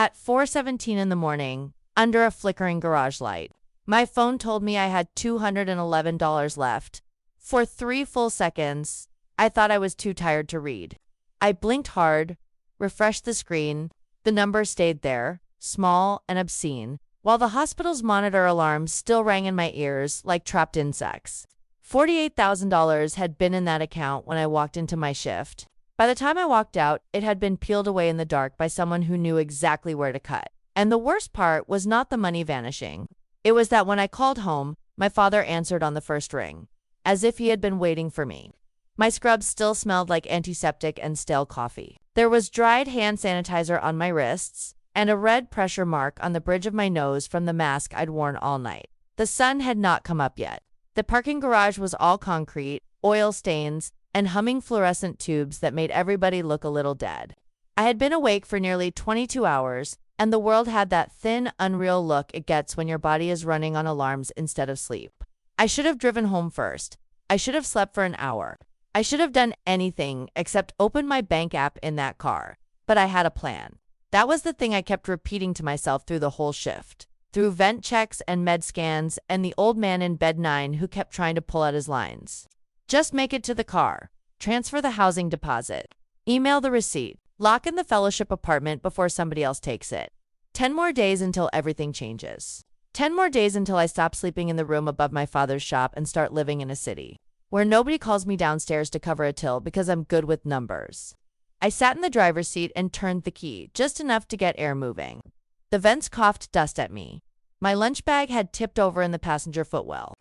At 4:17 in the morning, under a flickering garage light, my phone told me I had $211 left. For 3 full seconds, I thought I was too tired to read. I blinked hard, refreshed the screen. The number stayed there, small and obscene, while the hospital's monitor alarms still rang in my ears like trapped insects. $48,000 had been in that account when I walked into my shift. By the time I walked out, it had been peeled away in the dark by someone who knew exactly where to cut. And the worst part was not the money vanishing. It was that when I called home, my father answered on the first ring, as if he had been waiting for me. My scrubs still smelled like antiseptic and stale coffee. There was dried hand sanitizer on my wrists, and a red pressure mark on the bridge of my nose from the mask I'd worn all night. The sun had not come up yet. The parking garage was all concrete, oil stains, and humming fluorescent tubes that made everybody look a little dead. I had been awake for nearly 22 hours, and the world had that thin, unreal look it gets when your body is running on alarms instead of sleep. I should have driven home first. I should have slept for an hour. I should have done anything except open my bank app in that car. But I had a plan. That was the thing I kept repeating to myself through the whole shift. Through vent checks and med scans and the old man in bed 9 who kept trying to pull out his lines. Just make it to the car. Transfer the housing deposit. Email the receipt. Lock in the fellowship apartment before somebody else takes it. 10 more days until everything changes. 10 more days until I stop sleeping in the room above my father's shop and start living in a city where nobody calls me downstairs to cover a till because I'm good with numbers. I sat in the driver's seat and turned the key, just enough to get air moving. The vents coughed dust at me. My lunch bag had tipped over in the passenger footwell.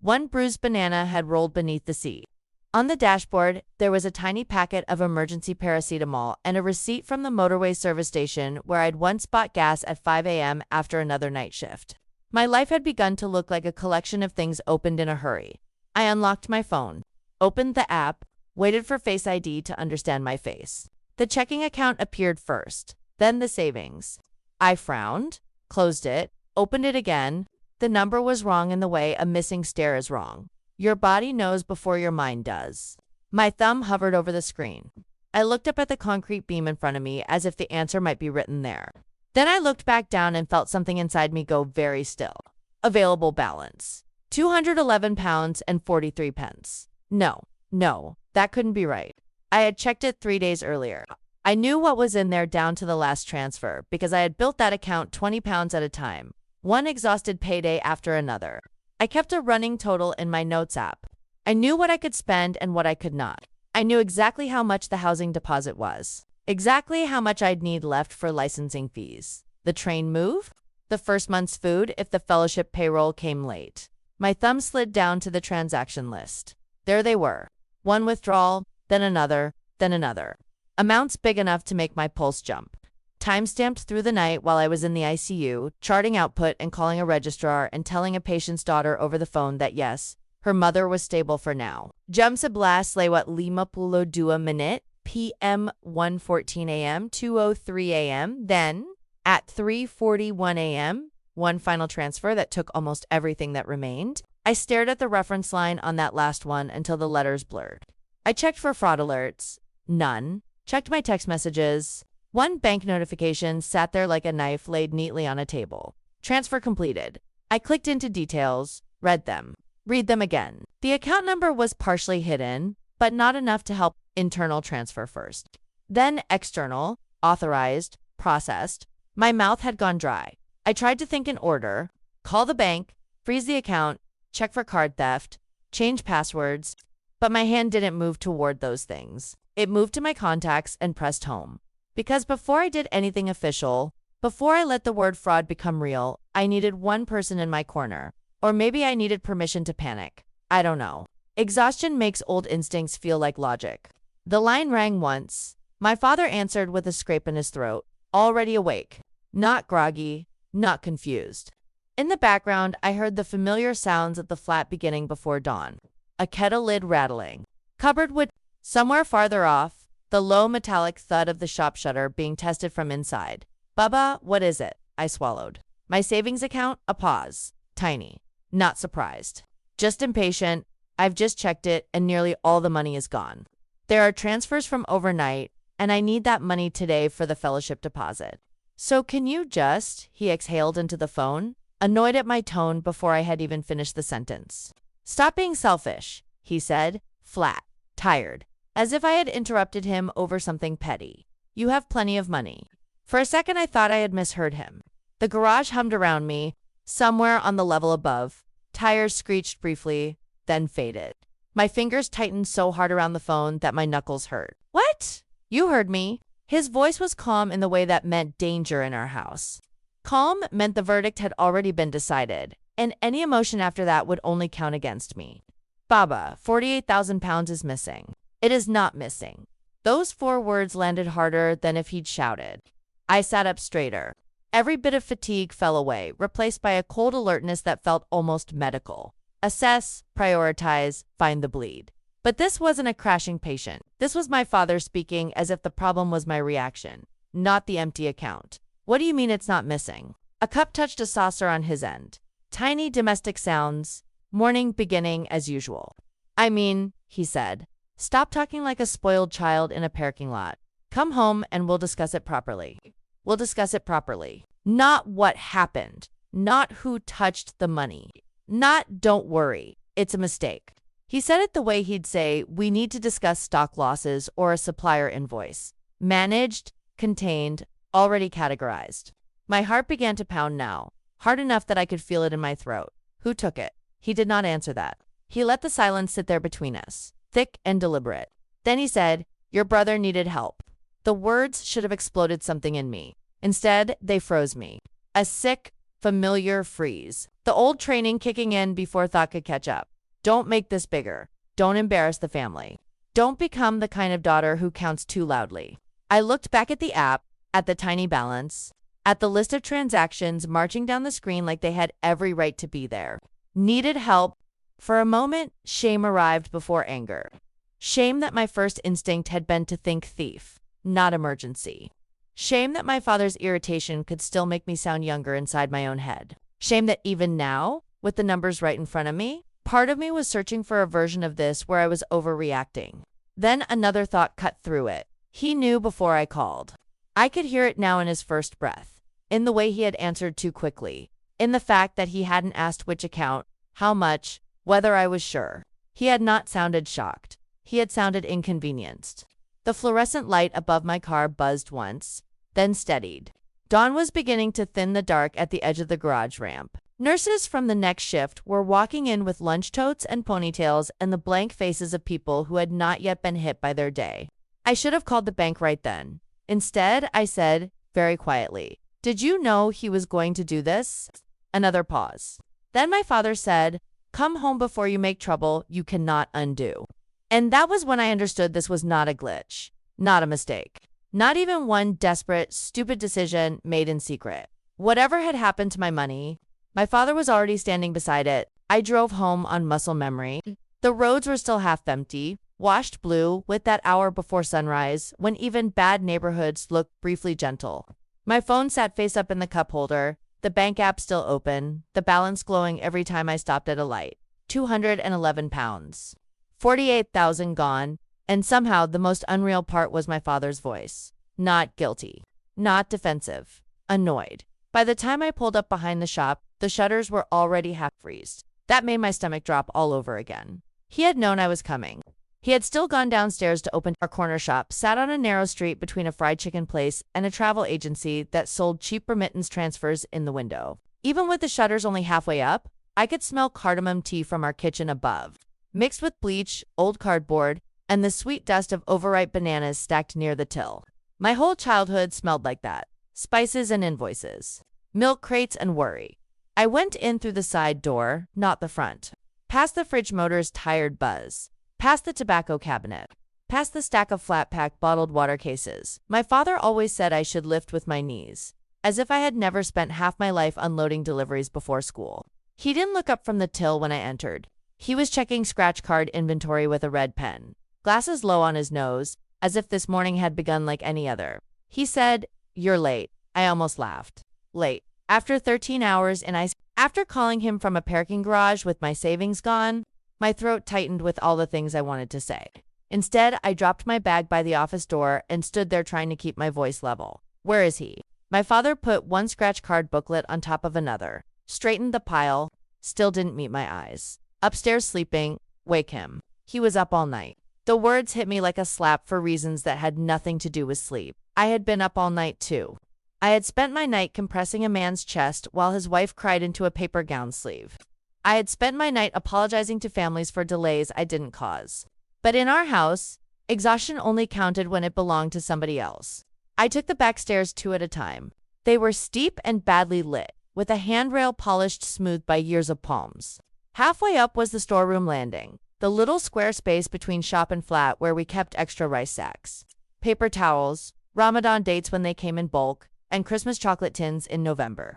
One bruised banana had rolled beneath the seat. On the dashboard, there was a tiny packet of emergency paracetamol and a receipt from the motorway service station where I'd once bought gas at 5 a.m. after another night shift. My life had begun to look like a collection of things opened in a hurry. I unlocked my phone, opened the app, waited for Face ID to understand my face. The checking account appeared first, then the savings. I frowned, closed it, opened it again. The number was wrong in the way a missing stare is wrong. Your body knows before your mind does. My thumb hovered over the screen. I looked up at the concrete beam in front of me as if the answer might be written there. Then I looked back down and felt something inside me go very still. Available balance. £211 and 43 pence. No, that couldn't be right. I had checked it 3 days earlier. I knew what was in there down to the last transfer because I had built that account £20 at a time, one exhausted payday after another. I kept a running total in my notes app. I knew what I could spend and what I could not. I knew exactly how much the housing deposit was, exactly how much I'd need left for licensing fees, the train move, the first month's food if the fellowship payroll came late. My thumb slid down to the transaction list. There they were. One withdrawal, then another, then another. Amounts big enough to make my pulse jump. Time-stamped through the night while I was in the ICU, charting output and calling a registrar and telling a patient's daughter over the phone that yes, her mother was stable for now. Jam sa blast lewat 52 minute, PM 1:14 a.m., 2:03 a.m., then, at 3:41 a.m., one final transfer that took almost everything that remained. I stared at the reference line on that last one until the letters blurred. I checked for fraud alerts. None. Checked my text messages. One bank notification sat there like a knife laid neatly on a table. Transfer completed. I clicked into details, read them. Read them again. The account number was partially hidden, but not enough to help internal transfer first. Then external, authorized, processed. My mouth had gone dry. I tried to think in order, call the bank, freeze the account, check for card theft, change passwords, but my hand didn't move toward those things. It moved to my contacts and pressed home. Because before I did anything official, before I let the word fraud become real, I needed one person in my corner. Or maybe I needed permission to panic. I don't know. Exhaustion makes old instincts feel like logic. The line rang once. My father answered with a scrape in his throat, already awake, not groggy, not confused. In the background, I heard the familiar sounds of the flat beginning before dawn. A kettle lid rattling. Cupboard wood. Somewhere farther off, the low metallic thud of the shop shutter being tested from inside. Bubba, what is it? I swallowed. My savings account? A pause. Tiny. Not surprised. Just impatient. I've just checked it and nearly all the money is gone. There are transfers from overnight, and I need that money today for the fellowship deposit. So can you just, he exhaled into the phone, annoyed at my tone before I had even finished the sentence. Stop being selfish, he said, flat, tired, as if I had interrupted him over something petty. You have plenty of money. For a second I thought I had misheard him. The garage hummed around me, somewhere on the level above. Tires screeched briefly, then faded. My fingers tightened so hard around the phone that my knuckles hurt. What? You heard me. His voice was calm in the way that meant danger in our house. Calm meant the verdict had already been decided, and any emotion after that would only count against me. Baba, 48,000 pounds is missing. It is not missing. Those 4 words landed harder than if he'd shouted. I sat up straighter. Every bit of fatigue fell away, replaced by a cold alertness that felt almost medical. Assess, prioritize, find the bleed. But this wasn't a crashing patient. This was my father speaking as if the problem was my reaction, not the empty account. What do you mean it's not missing? A cup touched a saucer on his end. Tiny domestic sounds. Morning beginning as usual. I mean, he said, stop talking like a spoiled child in a parking lot. Come home and we'll discuss it properly. We'll discuss it properly. Not what happened. Not who touched the money. Not don't worry. It's a mistake. He said it the way he'd say, we need to discuss stock losses or a supplier invoice. Managed, contained, already categorized. My heart began to pound now, hard enough that I could feel it in my throat. Who took it? He did not answer that. He let the silence sit there between us, thick and deliberate. Then he said, your brother needed help. The words should have exploded something in me. Instead, they froze me. A sick, familiar freeze. The old training kicking in before thought could catch up. Don't make this bigger. Don't embarrass the family. Don't become the kind of daughter who counts too loudly. I looked back at the app, at the tiny balance, at the list of transactions marching down the screen like they had every right to be there. Needed help. For a moment, shame arrived before anger. Shame that my first instinct had been to think thief, not emergency. Shame that my father's irritation could still make me sound younger inside my own head. Shame that even now, with the numbers right in front of me, part of me was searching for a version of this where I was overreacting. Then another thought cut through it. He knew before I called. I could hear it now in his first breath, in the way he had answered too quickly, in the fact that he hadn't asked which account, how much, whether I was sure. He had not sounded shocked. He had sounded inconvenienced. The fluorescent light above my car buzzed once, then steadied. Dawn was beginning to thin the dark at the edge of the garage ramp. Nurses from the next shift were walking in with lunch totes and ponytails and the blank faces of people who had not yet been hit by their day. I should have called the bank right then. Instead, I said, very quietly, did you know he was going to do this? Another pause. Then my father said, come home before you make trouble you cannot undo. And that was when I understood this was not a glitch, not a mistake, not even one desperate, stupid decision made in secret. Whatever had happened to my money, my father was already standing beside it. I drove home on muscle memory. The roads were still half empty, washed blue with that hour before sunrise when even bad neighborhoods looked briefly gentle. My phone sat face up in the cup holder, the bank app still open, the balance glowing every time I stopped at a light. 211 pounds. 48,000 gone, and somehow the most unreal part was my father's voice. Not guilty. Not defensive. Annoyed. By the time I pulled up behind the shop, the shutters were already half-freezed. That made my stomach drop all over again. He had known I was coming. He had still gone downstairs to open our corner shop, sat on a narrow street between a fried chicken place and a travel agency that sold cheap remittance transfers in the window. Even with the shutters only halfway up, I could smell cardamom tea from our kitchen above, mixed with bleach, old cardboard, and the sweet dust of overripe bananas stacked near the till. My whole childhood smelled like that. Spices and invoices. Milk crates and worry. I went in through the side door, not the front. Past the fridge motor's tired buzz. Past the tobacco cabinet. Past the stack of flat-pack bottled water cases. My father always said I should lift with my knees, as if I had never spent half my life unloading deliveries before school. He didn't look up from the till when I entered. He was checking scratch card inventory with a red pen, glasses low on his nose, as if this morning had begun like any other. He said, "You're late." I almost laughed. Late. After 13 hours in ice. After calling him from a parking garage with my savings gone, my throat tightened with all the things I wanted to say. Instead, I dropped my bag by the office door and stood there trying to keep my voice level. Where is he? My father put one scratch card booklet on top of another, straightened the pile, still didn't meet my eyes. Upstairs sleeping, wake him. He was up all night. The words hit me like a slap for reasons that had nothing to do with sleep. I had been up all night too. I had spent my night compressing a man's chest while his wife cried into a paper gown sleeve. I had spent my night apologizing to families for delays I didn't cause. But in our house, exhaustion only counted when it belonged to somebody else. I took the back stairs 2 at a time. They were steep and badly lit, with a handrail polished smooth by years of palms. Halfway up was the storeroom landing, the little square space between shop and flat where we kept extra rice sacks, paper towels, Ramadan dates when they came in bulk, and Christmas chocolate tins in November.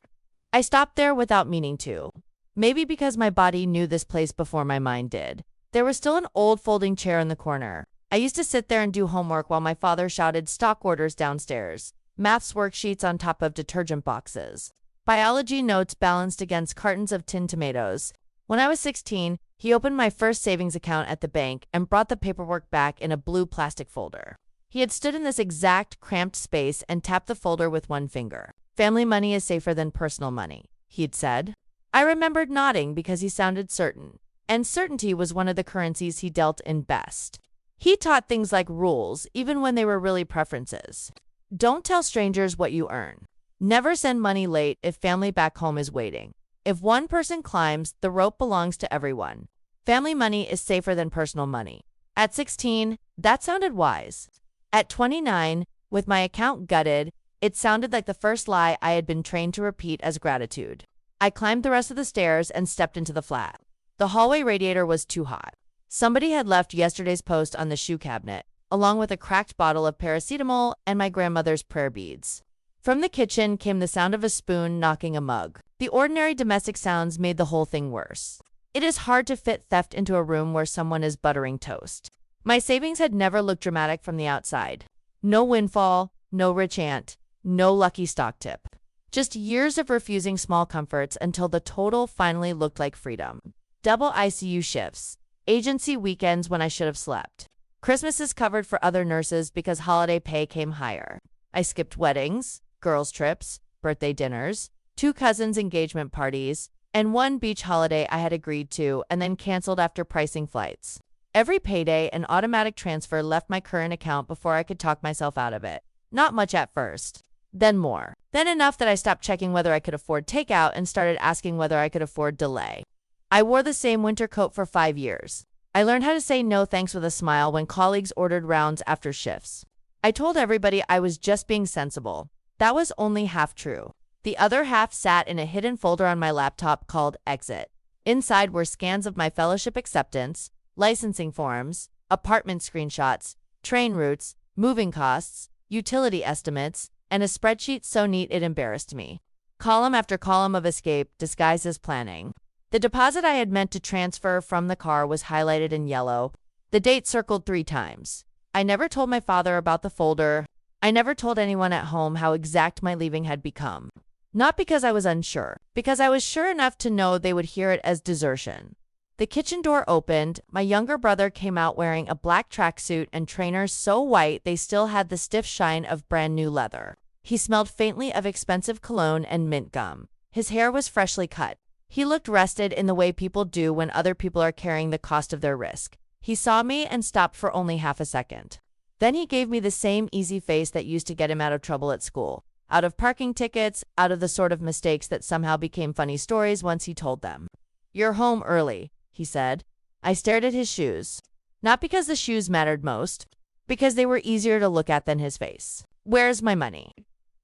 I stopped there without meaning to. Maybe because my body knew this place before my mind did. There was still an old folding chair in the corner. I used to sit there and do homework while my father shouted stock orders downstairs, maths worksheets on top of detergent boxes, biology notes balanced against cartons of tinned tomatoes. When I was 16, he opened my first savings account at the bank and brought the paperwork back in a blue plastic folder. He had stood in this exact cramped space and tapped the folder with one finger. Family money is safer than personal money, he'd said. I remembered nodding because he sounded certain, and certainty was one of the currencies he dealt in best. He taught things like rules, even when they were really preferences. Don't tell strangers what you earn. Never send money late if family back home is waiting. If one person climbs, the rope belongs to everyone. Family money is safer than personal money. At 16, that sounded wise. At 29, with my account gutted, it sounded like the first lie I had been trained to repeat as gratitude. I climbed the rest of the stairs and stepped into the flat. The hallway radiator was too hot. Somebody had left yesterday's post on the shoe cabinet, along with a cracked bottle of paracetamol and my grandmother's prayer beads. From the kitchen came the sound of a spoon knocking a mug. The ordinary domestic sounds made the whole thing worse. It is hard to fit theft into a room where someone is buttering toast. My savings had never looked dramatic from the outside. No windfall, no rich aunt, no lucky stock tip. Just years of refusing small comforts until the total finally looked like freedom. Double ICU shifts, agency weekends when I should have slept, Christmases covered for other nurses because holiday pay came higher. I skipped weddings, girls' trips, birthday dinners, 2 cousins' engagement parties, and 1 beach holiday I had agreed to and then canceled after pricing flights. Every payday, an automatic transfer left my current account before I could talk myself out of it. Not much at first. Then more. Then enough that I stopped checking whether I could afford takeout and started asking whether I could afford delay. I wore the same winter coat for 5 years. I learned how to say no thanks with a smile when colleagues ordered rounds after shifts. I told everybody I was just being sensible. That was only half true. The other half sat in a hidden folder on my laptop called Exit. Inside were scans of my fellowship acceptance, licensing forms, apartment screenshots, train routes, moving costs, utility estimates, and a spreadsheet so neat it embarrassed me. Column after column of escape disguised as planning. The deposit I had meant to transfer from the car was highlighted in yellow, the date circled 3 times. I never told my father about the folder. I never told anyone at home how exact my leaving had become. Not because I was unsure, because I was sure enough to know they would hear it as desertion. The kitchen door opened. My younger brother came out wearing a black tracksuit and trainers so white they still had the stiff shine of brand new leather. He smelled faintly of expensive cologne and mint gum. His hair was freshly cut. He looked rested in the way people do when other people are carrying the cost of their risk. He saw me and stopped for only half a second. Then he gave me the same easy face that used to get him out of trouble at school. Out of parking tickets, out of the sort of mistakes that somehow became funny stories once he told them. "You're home early," he said. I stared at his shoes. Not because the shoes mattered most, because they were easier to look at than his face. "Where's my money?"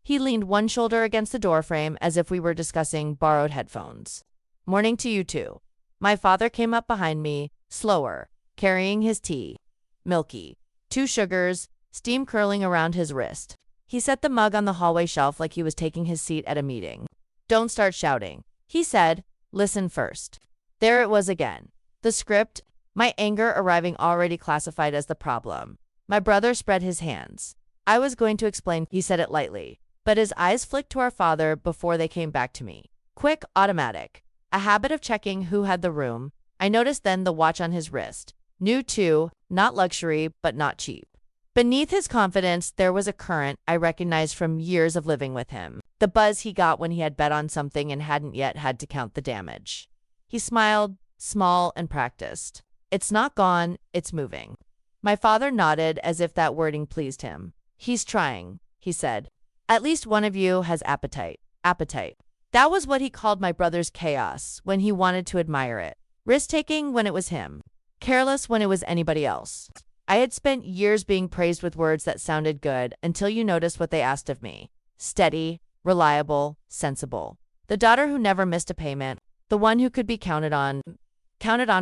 He leaned one shoulder against the doorframe as if we were discussing borrowed headphones. "Morning to you too." My father came up behind me, slower, carrying his tea. Milky. 2 sugars, steam curling around his wrist. He set the mug on the hallway shelf like he was taking his seat at a meeting. "Don't start shouting," he said. "Listen first." There it was again. The script, my anger arriving already classified as the problem. My brother spread his hands. I was going to explain, he said it lightly, but his eyes flicked to our father before they came back to me. Quick, automatic. A habit of checking who had the room. I noticed then the watch on his wrist. New too, not luxury, but not cheap. Beneath his confidence, there was a current I recognized from years of living with him. The buzz he got when he had bet on something and hadn't yet had to count the damage. He smiled, small and practiced. It's not gone, it's moving. My father nodded as if that wording pleased him. He's trying, he said. At least one of you has appetite. Appetite. That was what he called my brother's chaos when he wanted to admire it. Risk-taking when it was him. Careless when it was anybody else. I had spent years being praised with words that sounded good until you noticed what they asked of me. Steady, reliable, sensible. The daughter who never missed a payment. The one who could be counted on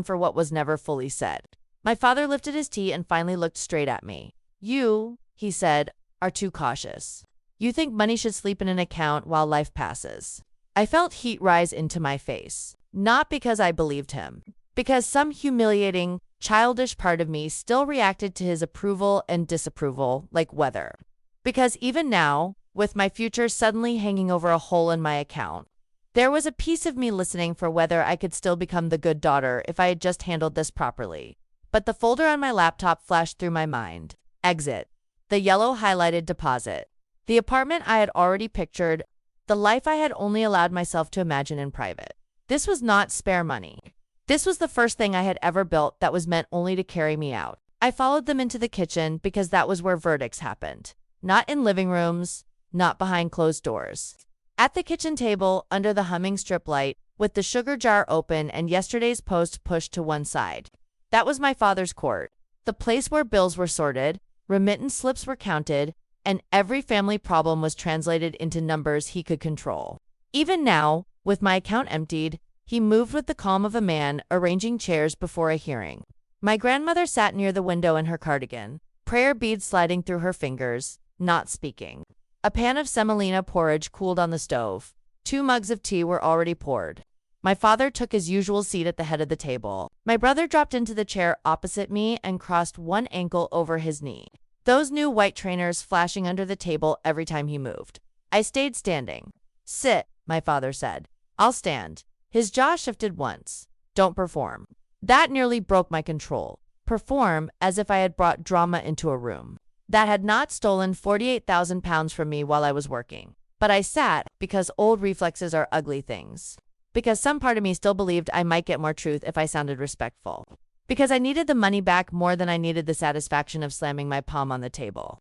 for what was never fully said. My father lifted his tea and finally looked straight at me. You, he said, are too cautious. You think money should sleep in an account while life passes. I felt heat rise into my face. Not because I believed him. Because some humiliating, childish part of me still reacted to his approval and disapproval like weather. Because even now, with my future suddenly hanging over a hole in my account, there was a piece of me listening for whether I could still become the good daughter if I had just handled this properly. But the folder on my laptop flashed through my mind. Exit. The yellow highlighted deposit. The apartment I had already pictured. The life I had only allowed myself to imagine in private. This was not spare money. This was the first thing I had ever built that was meant only to carry me out. I followed them into the kitchen because that was where verdicts happened. Not in living rooms, not behind closed doors. At the kitchen table, under the humming strip light, with the sugar jar open and yesterday's post pushed to one side. That was my father's court. The place where bills were sorted, remittance slips were counted, and every family problem was translated into numbers he could control. Even now, with my account emptied, he moved with the calm of a man arranging chairs before a hearing. My grandmother sat near the window in her cardigan, prayer beads sliding through her fingers, not speaking. A pan of semolina porridge cooled on the stove. 2 mugs of tea were already poured. My father took his usual seat at the head of the table. My brother dropped into the chair opposite me and crossed one ankle over his knee. Those new white trainers flashing under the table every time he moved. I stayed standing. Sit, my father said. I'll stand. His jaw shifted once. Don't perform. That nearly broke my control. Perform as if I had brought drama into a room that had not stolen 48,000 pounds from me while I was working. But I sat because old reflexes are ugly things. Because some part of me still believed I might get more truth if I sounded respectful. Because I needed the money back more than I needed the satisfaction of slamming my palm on the table.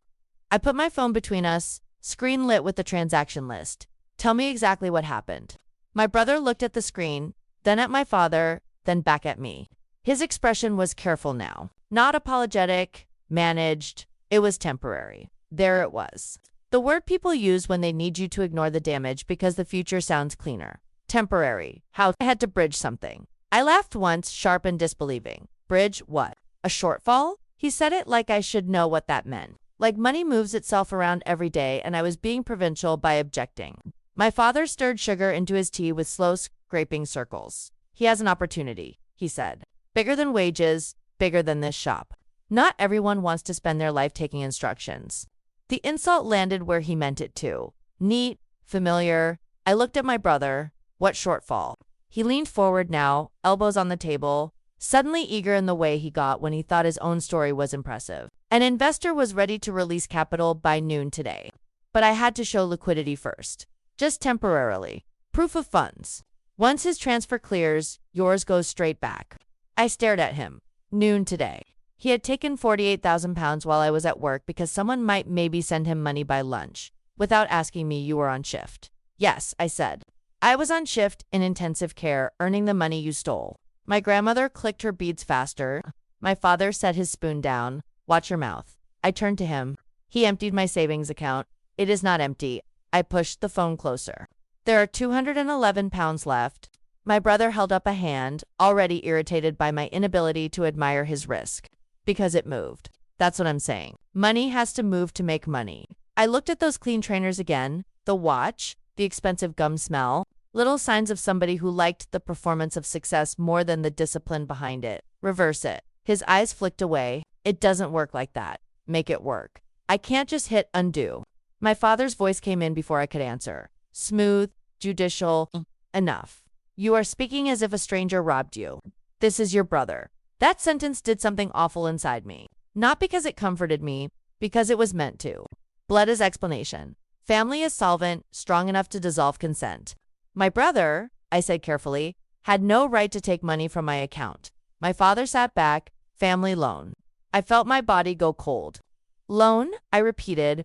I put my phone between us, screen lit with the transaction list. Tell me exactly what happened. My brother looked at the screen, then at my father, then back at me. His expression was careful now. Not apologetic, managed. It was temporary. There it was. The word people use when they need you to ignore the damage because the future sounds cleaner. Temporary. How I had to bridge something. I laughed once, sharp and disbelieving. Bridge what? A shortfall? He said it like I should know what that meant. Like money moves itself around every day and I was being provincial by objecting. My father stirred sugar into his tea with slow scraping circles. He has an opportunity, he said. Bigger than wages, bigger than this shop. Not everyone wants to spend their life taking instructions. The insult landed where he meant it to. Neat, familiar. I looked at my brother. What shortfall? He leaned forward now, elbows on the table, suddenly eager in the way he got when he thought his own story was impressive. An investor was ready to release capital by noon today. But I had to show liquidity first. Just temporarily. Proof of funds. Once his transfer clears, yours goes straight back. I stared at him. Noon today. He had taken 48,000 pounds while I was at work because someone might maybe send him money by lunch. Without asking me, you were on shift. Yes, I said. I was on shift in intensive care, earning the money you stole. My grandmother clicked her beads faster. My father set his spoon down. Watch your mouth. I turned to him. He emptied my savings account. It is not empty. I pushed the phone closer. There are 211 pounds left. My brother held up a hand, already irritated by my inability to admire his risk. Because it moved. That's what I'm saying. Money has to move to make money. I looked at those clean trainers again, the watch, the expensive gum smell, little signs of somebody who liked the performance of success more than the discipline behind it. Reverse it. His eyes flicked away. It doesn't work like that. Make it work. I can't just hit undo. My father's voice came in before I could answer. Smooth, judicial, enough. You are speaking as if a stranger robbed you. This is your brother. That sentence did something awful inside me. Not because it comforted me, Because it was meant to. Blood is explanation. Family is solvent, strong enough to dissolve consent. My brother, I said carefully, had no right to take money from my account. My father sat back, family loan. I felt my body go cold. Loan, I repeated.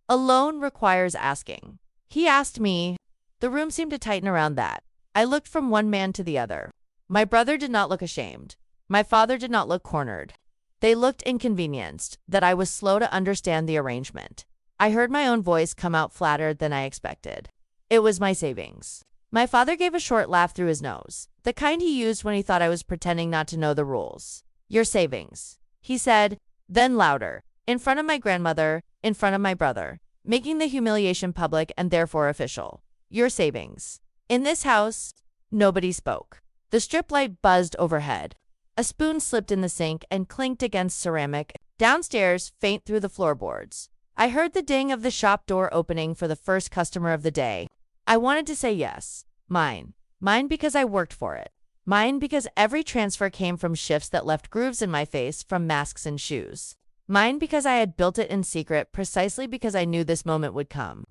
A loan requires asking. He asked me. The room seemed to tighten around that. I looked from one man to the other. My brother did not look ashamed. My father did not look cornered. They looked inconvenienced, that I was slow to understand the arrangement. I heard my own voice come out flatter than I expected. It was my savings. My father gave a short laugh through his nose, the kind he used when he thought I was pretending not to know the rules. Your savings, he said, then louder, in front of my grandmother, in front of my brother, making the humiliation public and therefore official. Your savings. In this house, nobody spoke. The strip light buzzed overhead. A spoon slipped in the sink and clinked against ceramic. Downstairs, faint through the floorboards. I heard the ding of the shop door opening for the first customer of the day. I wanted to say yes. Mine. Mine because I worked for it. Mine because every transfer came from shifts that left grooves in my face from masks and shoes. Mine because I had built it in secret precisely because I knew this moment would come.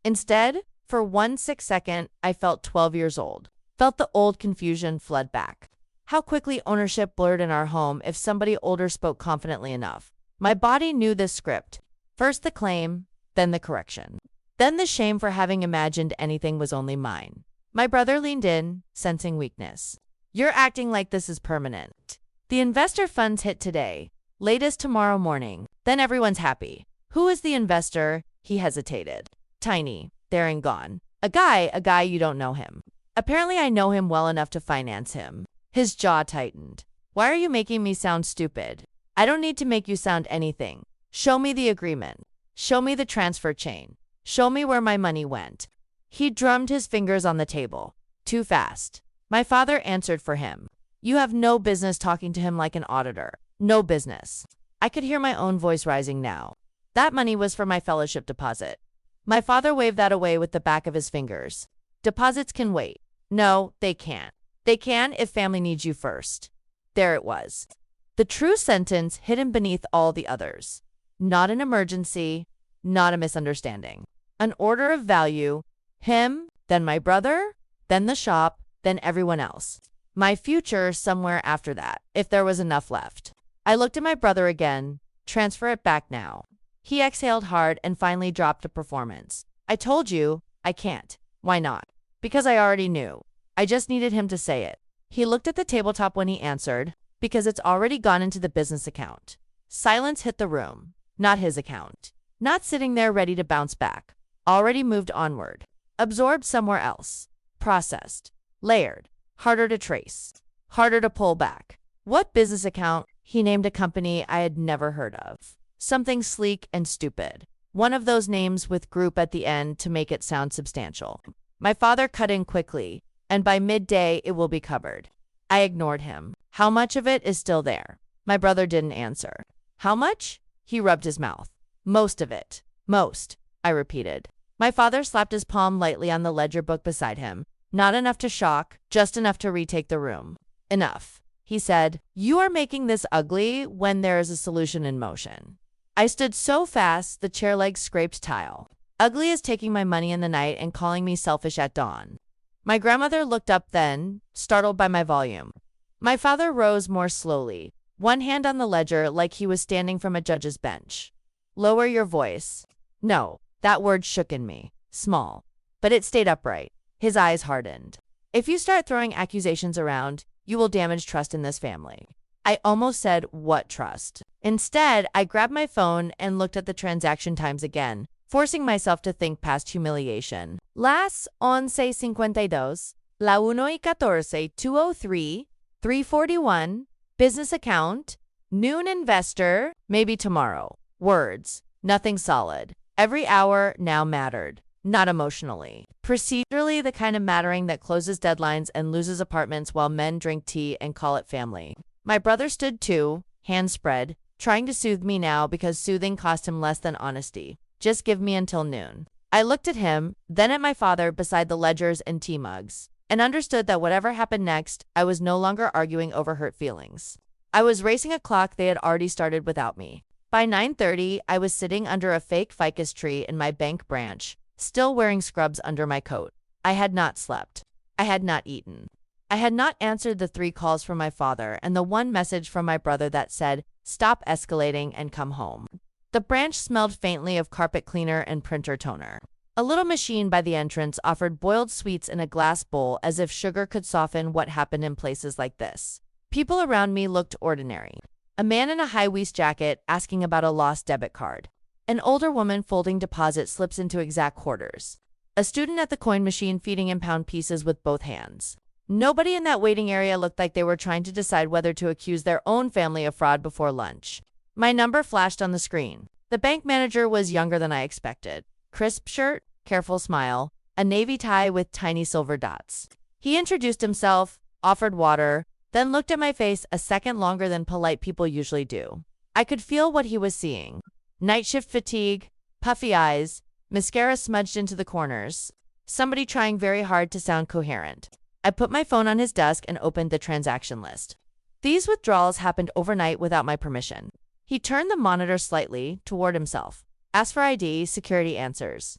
Instead, for 1 second, I felt 12 years old. Felt the old confusion flood back. How quickly ownership blurred in our home if somebody older spoke confidently enough. My body knew this script. First the claim, then the correction. Then the shame for having imagined anything was only mine. My brother leaned in, sensing weakness. You're acting like this is permanent. The investor funds hit today, latest tomorrow morning, then everyone's happy. Who is the investor? He hesitated. Tiny, there and gone. A guy you don't know him. Apparently I know him well enough to finance him. His jaw tightened. Why are you making me sound stupid? I don't need to make you sound anything. Show me the agreement. Show me the transfer chain. Show me where my money went. He drummed his fingers on the table. Too fast. My father answered for him. You have no business talking to him like an auditor. No business. I could hear my own voice rising now. That money was for my fellowship deposit. My father waved that away with the back of his fingers. Deposits can wait. No, they can't. They can if family needs you first. There it was. The true sentence hidden beneath all the others. Not an emergency, not a misunderstanding. An order of value, him, then my brother, then the shop, then everyone else. My future somewhere after that, if there was enough left. I looked at my brother again. Transfer it back now. He exhaled hard and finally dropped a performance. I told you, I can't. Why not? Because I already knew. I just needed him to say it. He looked at the tabletop when he answered, because it's already gone into the business account. Silence hit the room. Not his account. Not sitting there ready to bounce back. Already moved onward. Absorbed somewhere else. Processed. Layered. Harder to trace. Harder to pull back. What business account? He named a company I had never heard of. Something sleek and stupid. One of those names with group at the end to make it sound substantial. My father cut in quickly, and by midday it will be covered. I ignored him. How much of it is still there? My brother didn't answer. How much? He rubbed his mouth. Most of it. Most, I repeated. My father slapped his palm lightly on the ledger book beside him. Not enough to shock, just enough to retake the room. Enough, he said. You are making this ugly when there is a solution in motion. I stood so fast the chair legs scraped tile. Ugly as taking my money in the night and calling me selfish at dawn. My grandmother looked up then, startled by my volume. My father rose more slowly, one hand on the ledger like he was standing from a judge's bench. Lower your voice. No, that word shook in me. Small. But it stayed upright. His eyes hardened. If you start throwing accusations around, you will damage trust in this family. I almost said, what trust? Instead, I grabbed my phone and looked at the transaction times again, forcing myself to think past humiliation. Las 11:52, la 1:14, 2:03, 3:41, business account, noon investor, maybe tomorrow. Words, nothing solid. Every hour now mattered, not emotionally. Procedurally, the kind of mattering that closes deadlines and loses apartments while men drink tea and call it family. My brother stood too, hands spread, trying to soothe me now because soothing cost him less than honesty. Just give me until noon. I looked at him, then at my father beside the ledgers and tea mugs, and understood that whatever happened next, I was no longer arguing over hurt feelings. I was racing a clock they had already started without me. By 9:30, I was sitting under a fake ficus tree in my bank branch, still wearing scrubs under my coat. I had not slept. I had not eaten. I had not answered the 3 calls from my father and the 1 message from my brother that said, "Stop escalating and come home." The branch smelled faintly of carpet cleaner and printer toner. A little machine by the entrance offered boiled sweets in a glass bowl as if sugar could soften what happened in places like this. People around me looked ordinary. A man in a high-waist jacket asking about a lost debit card. An older woman folding deposit slips into exact quarters. A student at the coin machine feeding in pound pieces with both hands. Nobody in that waiting area looked like they were trying to decide whether to accuse their own family of fraud before lunch. My number flashed on the screen. The bank manager was younger than I expected. Crisp shirt, careful smile, a navy tie with tiny silver dots. He introduced himself, offered water, then looked at my face a second longer than polite people usually do. I could feel what he was seeing. Night shift fatigue, puffy eyes, mascara smudged into the corners. Somebody trying very hard to sound coherent. I put my phone on his desk and opened the transaction list. These withdrawals happened overnight without my permission. He turned the monitor slightly toward himself. Asked for ID, security answers.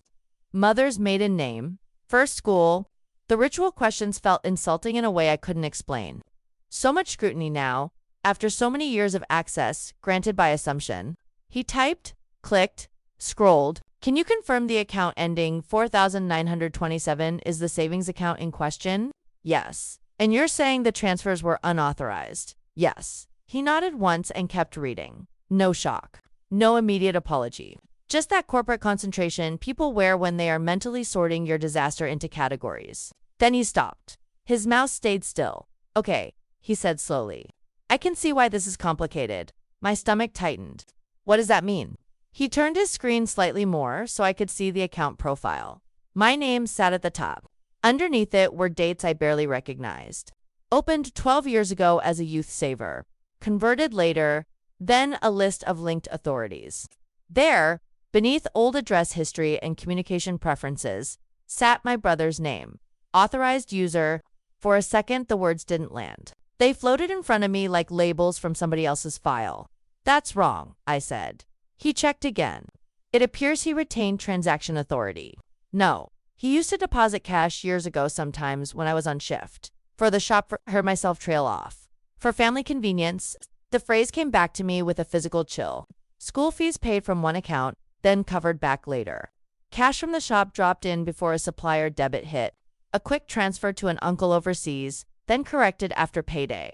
Mother's maiden name, first school. The ritual questions felt insulting in a way I couldn't explain. So much scrutiny now, after so many years of access, granted by assumption. He typed, clicked, scrolled. Can you confirm the account ending 4927 is the savings account in question? Yes. And you're saying the transfers were unauthorized? Yes. He nodded once and kept reading. No shock. No immediate apology. Just that corporate concentration people wear when they are mentally sorting your disaster into categories. Then he stopped. His mouth stayed still. Okay, he said slowly. I can see why this is complicated. My stomach tightened. What does that mean? He turned his screen slightly more so I could see the account profile. My name sat at the top. Underneath it were dates I barely recognized. Opened 12 years ago as a youth saver. Converted later, then a list of linked authorities. There, beneath old address history and communication preferences, sat my brother's name. Authorized user. For a second, the words didn't land. They floated in front of me like labels from somebody else's file. That's wrong, I said. He checked again. It appears he retained transaction authority. No, he used to deposit cash years ago sometimes when I was on shift. For the shop, heard myself trail off. For family convenience, the phrase came back to me with a physical chill. School fees paid from one account, then covered back later. Cash from the shop dropped in before a supplier debit hit. A quick transfer to an uncle overseas, then corrected after payday.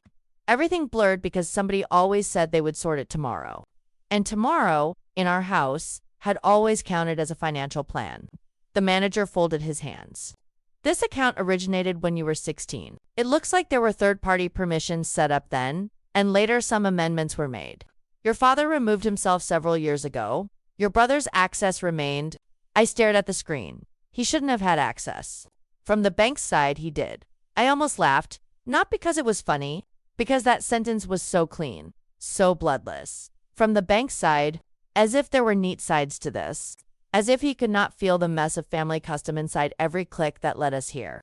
Everything blurred because somebody always said they would sort it tomorrow. And tomorrow, in our house, had always counted as a financial plan. The manager folded his hands. This account originated when you were 16. It looks like there were third-party permissions set up then, and later some amendments were made. Your father removed himself several years ago. Your brother's access remained. I stared at the screen. He shouldn't have had access. From the bank's side, he did. I almost laughed, not because it was funny, because that sentence was so clean, so bloodless. From the bank's side, as if there were neat sides to this, as if he could not feel the mess of family custom inside every click that led us here.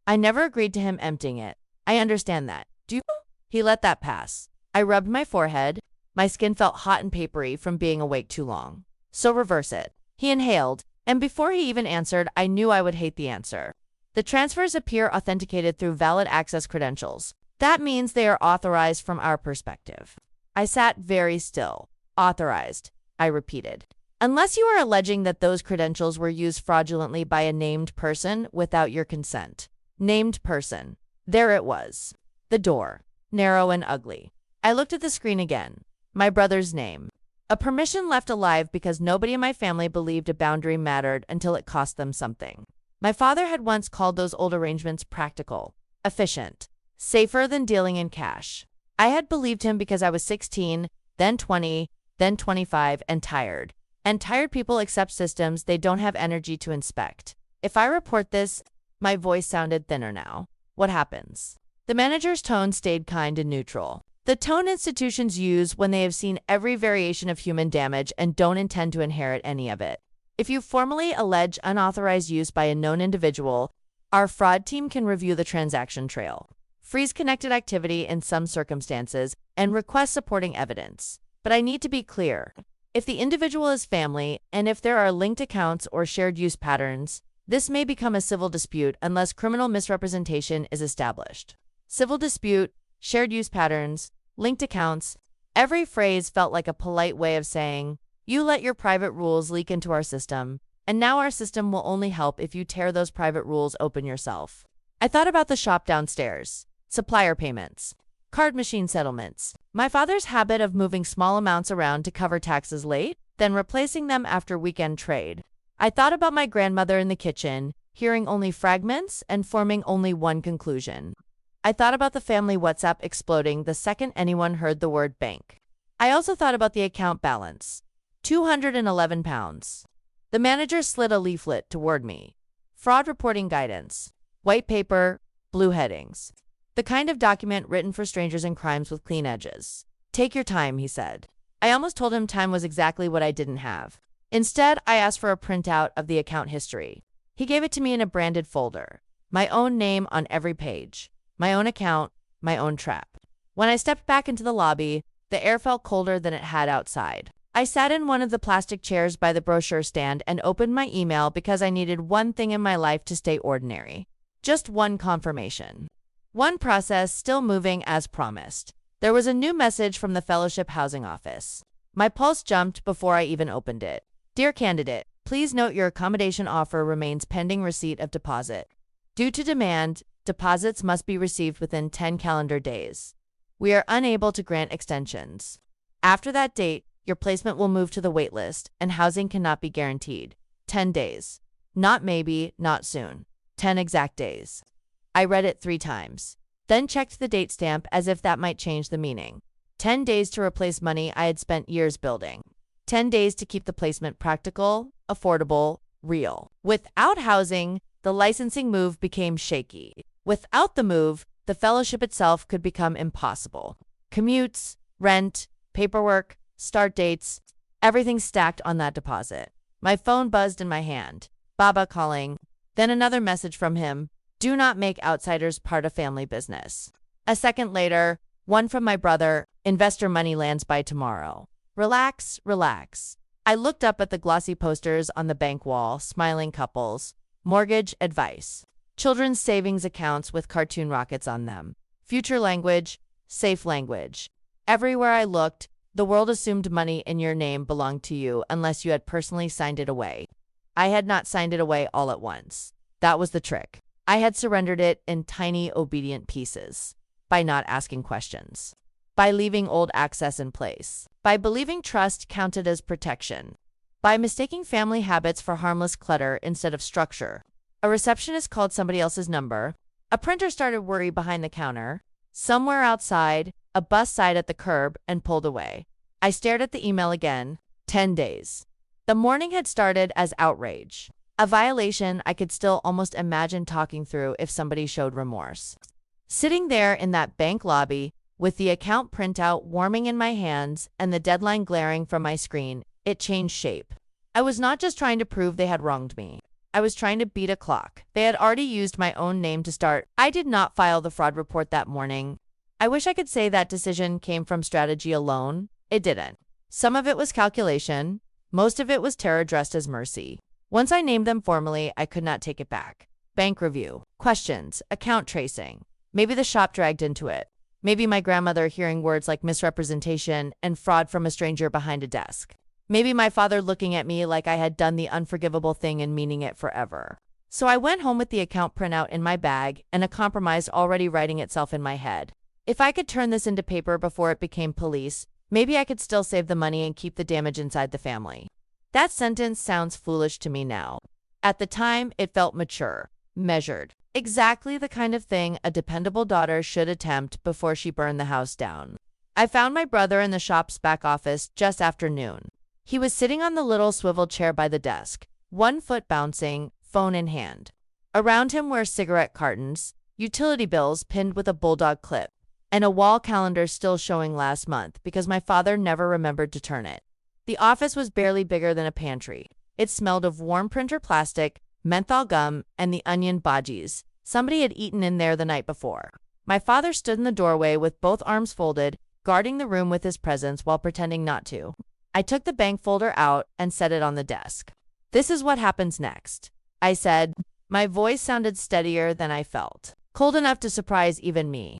I never agreed to him emptying it. I understand that. Do you? He let that pass. I rubbed my forehead. My skin felt hot and papery from being awake too long. So reverse it. He inhaled, and before he even answered, I knew I would hate the answer. The transfers appear authenticated through valid access credentials. That means they are authorized from our perspective. I sat very still. Authorized, I repeated. Unless you are alleging that those credentials were used fraudulently by a named person without your consent. Named person. There it was. The door. Narrow and ugly. I looked at the screen again. My brother's name. A permission left alive because nobody in my family believed a boundary mattered until it cost them something. My father had once called those old arrangements practical, efficient, safer than dealing in cash. I had believed him because I was 16, then 20, then 25, and tired. And tired people accept systems they don't have energy to inspect. If I report this, my voice sounded thinner now. What happens? The manager's tone stayed kind and neutral. The tone institutions use when they have seen every variation of human damage and don't intend to inherit any of it. If you formally allege unauthorized use by a known individual, our fraud team can review the transaction trail, freeze connected activity in some circumstances, and request supporting evidence. But I need to be clear. If the individual is family, and if there are linked accounts or shared use patterns, this may become a civil dispute unless criminal misrepresentation is established. Civil dispute, shared use patterns, linked accounts. Every phrase felt like a polite way of saying, you let your private rules leak into our system, and now our system will only help if you tear those private rules open yourself. I thought about the shop downstairs, supplier payments, card machine settlements, my father's habit of moving small amounts around to cover taxes late, then replacing them after weekend trade. I thought about my grandmother in the kitchen, hearing only fragments and forming only one conclusion. I thought about the family WhatsApp exploding the second anyone heard the word bank. I also thought about the account balance. £211. The manager slid a leaflet toward me. Fraud reporting guidance. White paper, blue headings. The kind of document written for strangers and crimes with clean edges. Take your time, he said. I almost told him time was exactly what I didn't have. Instead, I asked for a printout of the account history. He gave it to me in a branded folder. My own name on every page. My own account, my own trap. When I stepped back into the lobby, the air felt colder than it had outside. I sat in one of the plastic chairs by the brochure stand and opened my email because I needed one thing in my life to stay ordinary. Just one confirmation. One process still moving as promised. There was a new message from the Fellowship Housing Office. My pulse jumped before I even opened it. Dear candidate, please note your accommodation offer remains pending receipt of deposit. Due to demand, deposits must be received within 10 calendar days. We are unable to grant extensions. After that date, your placement will move to the wait list, and housing cannot be guaranteed. 10 days. Not maybe, not soon. 10 exact days. I read it 3 times, then checked the date stamp as if that might change the meaning. 10 days to replace money I had spent years building. 10 days to keep the placement practical, affordable, real. Without housing, the licensing move became shaky. Without the move, the fellowship itself could become impossible. Commutes, rent, paperwork, start dates, everything stacked on that deposit. My phone buzzed in my hand. Baba calling. Then another message from him. Do not make outsiders part of family business. A second later, one from my brother. Investor money lands by tomorrow. Relax, relax. I looked up at the glossy posters on the bank wall, smiling couples. Mortgage advice. Children's savings accounts with cartoon rockets on them. Future language, safe language. Everywhere I looked, the world assumed money in your name belonged to you unless you had personally signed it away. I had not signed it away all at once. That was the trick. I had surrendered it in tiny, obedient pieces. By not asking questions. By leaving old access in place. By believing trust counted as protection. By mistaking family habits for harmless clutter instead of structure. A receptionist called somebody else's number. A printer started worry behind the counter. Somewhere outside, a bus sighed at the curb and pulled away. I stared at the email again. 10 days. The morning had started as outrage. A violation I could still almost imagine talking through if somebody showed remorse. Sitting there in that bank lobby, with the account printout warming in my hands and the deadline glaring from my screen, it changed shape. I was not just trying to prove they had wronged me. I was trying to beat a clock. They had already used my own name to start. I did not file the fraud report that morning. I wish I could say that decision came from strategy alone. It didn't. Some of it was calculation. Most of it was terror dressed as mercy. Once I named them formally, I could not take it back. Bank review. Questions. Account tracing. Maybe the shop dragged into it. Maybe my grandmother hearing words like misrepresentation and fraud from a stranger behind a desk. Maybe my father looking at me like I had done the unforgivable thing and meaning it forever. So I went home with the account printout in my bag and a compromise already writing itself in my head. If I could turn this into paper before it became police, maybe I could still save the money and keep the damage inside the family. That sentence sounds foolish to me now. At the time, it felt mature, measured. Exactly the kind of thing a dependable daughter should attempt before she burned the house down. I found my brother in the shop's back office just after noon. He was sitting on the little swivel chair by the desk, 1 foot bouncing, phone in hand. Around him were cigarette cartons, utility bills pinned with a bulldog clip, and a wall calendar still showing last month because my father never remembered to turn it. The office was barely bigger than a pantry. It smelled of warm printer plastic, menthol gum, and the onion bhajis somebody had eaten in there the night before. My father stood in the doorway with both arms folded, guarding the room with his presence while pretending not to. I took the bank folder out and set it on the desk. This is what happens next, I said. My voice sounded steadier than I felt, cold enough to surprise even me.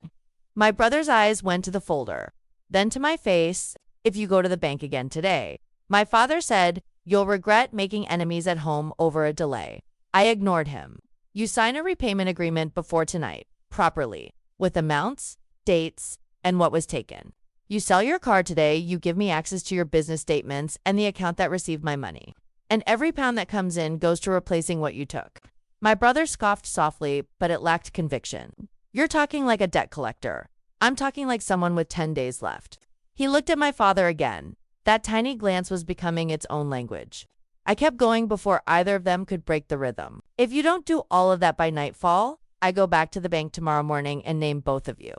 My brother's eyes went to the folder, then to my face. If you go to the bank again today, my father said, you'll regret making enemies at home over a delay. I ignored him. You sign a repayment agreement before tonight, properly, with amounts, dates, and what was taken. You sell your car today, you give me access to your business statements and the account that received my money. And every pound that comes in goes to replacing what you took. My brother scoffed softly, but it lacked conviction. You're talking like a debt collector. I'm talking like someone with 10 days left. He looked at my father again. That tiny glance was becoming its own language. I kept going before either of them could break the rhythm. If you don't do all of that by nightfall, I go back to the bank tomorrow morning and name both of you.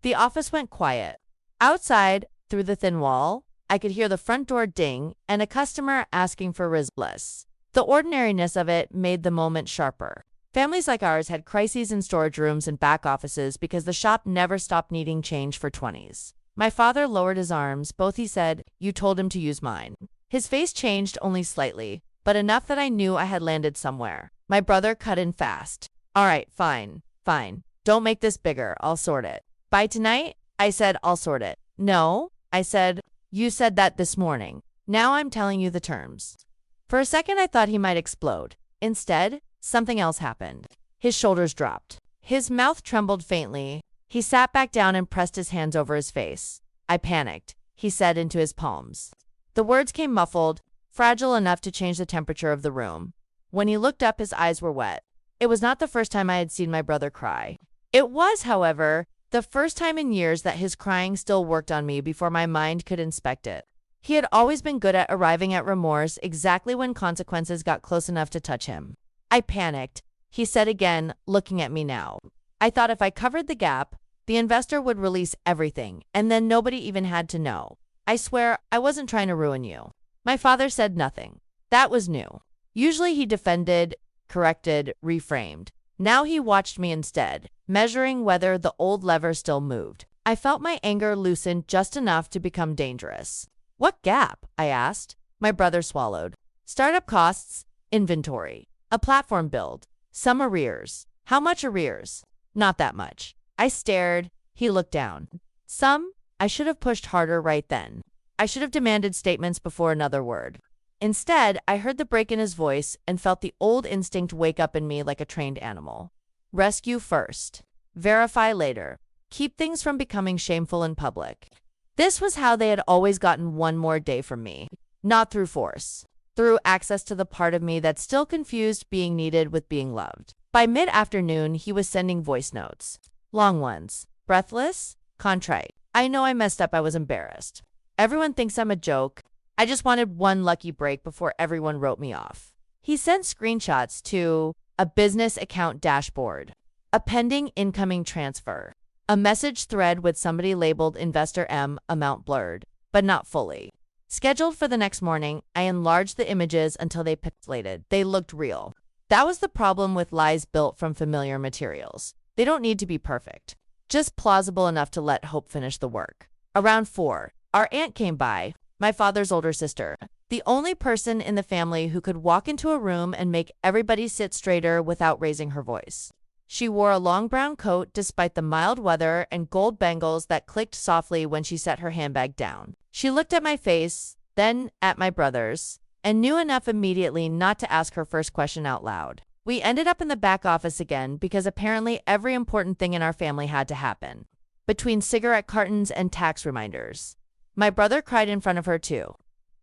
The office went quiet. Outside, through the thin wall, I could hear the front door ding and a customer asking for Rizbless. The ordinariness of it made the moment sharper. Families like ours had crises in storage rooms and back offices because the shop never stopped needing change for 20s. My father lowered his arms. Both, he said. You told him to use mine. His face changed only slightly, but enough that I knew I had landed somewhere. My brother cut in fast. All right, fine. Don't make this bigger. I'll sort it. By tonight? I said, I'll sort it. No, I said, you said that this morning. Now I'm telling you the terms. For a second, I thought he might explode. Instead, something else happened. His shoulders dropped. His mouth trembled faintly. He sat back down and pressed his hands over his face. I panicked, he said into his palms. The words came muffled, fragile enough to change the temperature of the room. When he looked up, his eyes were wet. It was not the first time I had seen my brother cry. It was, however, the first time in years that his crying still worked on me before my mind could inspect it. He had always been good at arriving at remorse exactly when consequences got close enough to touch him. I panicked, he said again, looking at me now. I thought if I covered the gap, the investor would release everything, and then nobody even had to know. I swear, I wasn't trying to ruin you. My father said nothing. That was new. Usually he defended, corrected, reframed. Now he watched me instead, measuring whether the old lever still moved. I felt my anger loosen just enough to become dangerous. What gap? I asked. My brother swallowed. Startup costs, inventory, a platform build, some arrears. How much arrears? Not that much. I stared. He looked down. Some? I should have pushed harder right then. I should have demanded statements before another word. Instead, I heard the break in his voice and felt the old instinct wake up in me like a trained animal. Rescue first. Verify later. Keep things from becoming shameful in public. This was how they had always gotten one more day from me. Not through force. Through access to the part of me that still confused being needed with being loved. By mid-afternoon, he was sending voice notes. Long ones. Breathless. Contrite. I know I messed up. I was embarrassed. Everyone thinks I'm a joke. I just wanted one lucky break before everyone wrote me off. He sent screenshots to a business account dashboard, a pending incoming transfer, a message thread with somebody labeled Investor M, amount blurred, but not fully. Scheduled for the next morning, I enlarged the images until they pixelated. They looked real. That was the problem with lies built from familiar materials. They don't need to be perfect, just plausible enough to let hope finish the work. Around 4, our aunt came by, my father's older sister, the only person in the family who could walk into a room and make everybody sit straighter without raising her voice. She wore a long brown coat despite the mild weather and gold bangles that clicked softly when she set her handbag down. She looked at my face, then at my brother's, and knew enough immediately not to ask her first question out loud. We ended up in the back office again because apparently every important thing in our family had to happen. Between cigarette cartons and tax reminders. My brother cried in front of her too.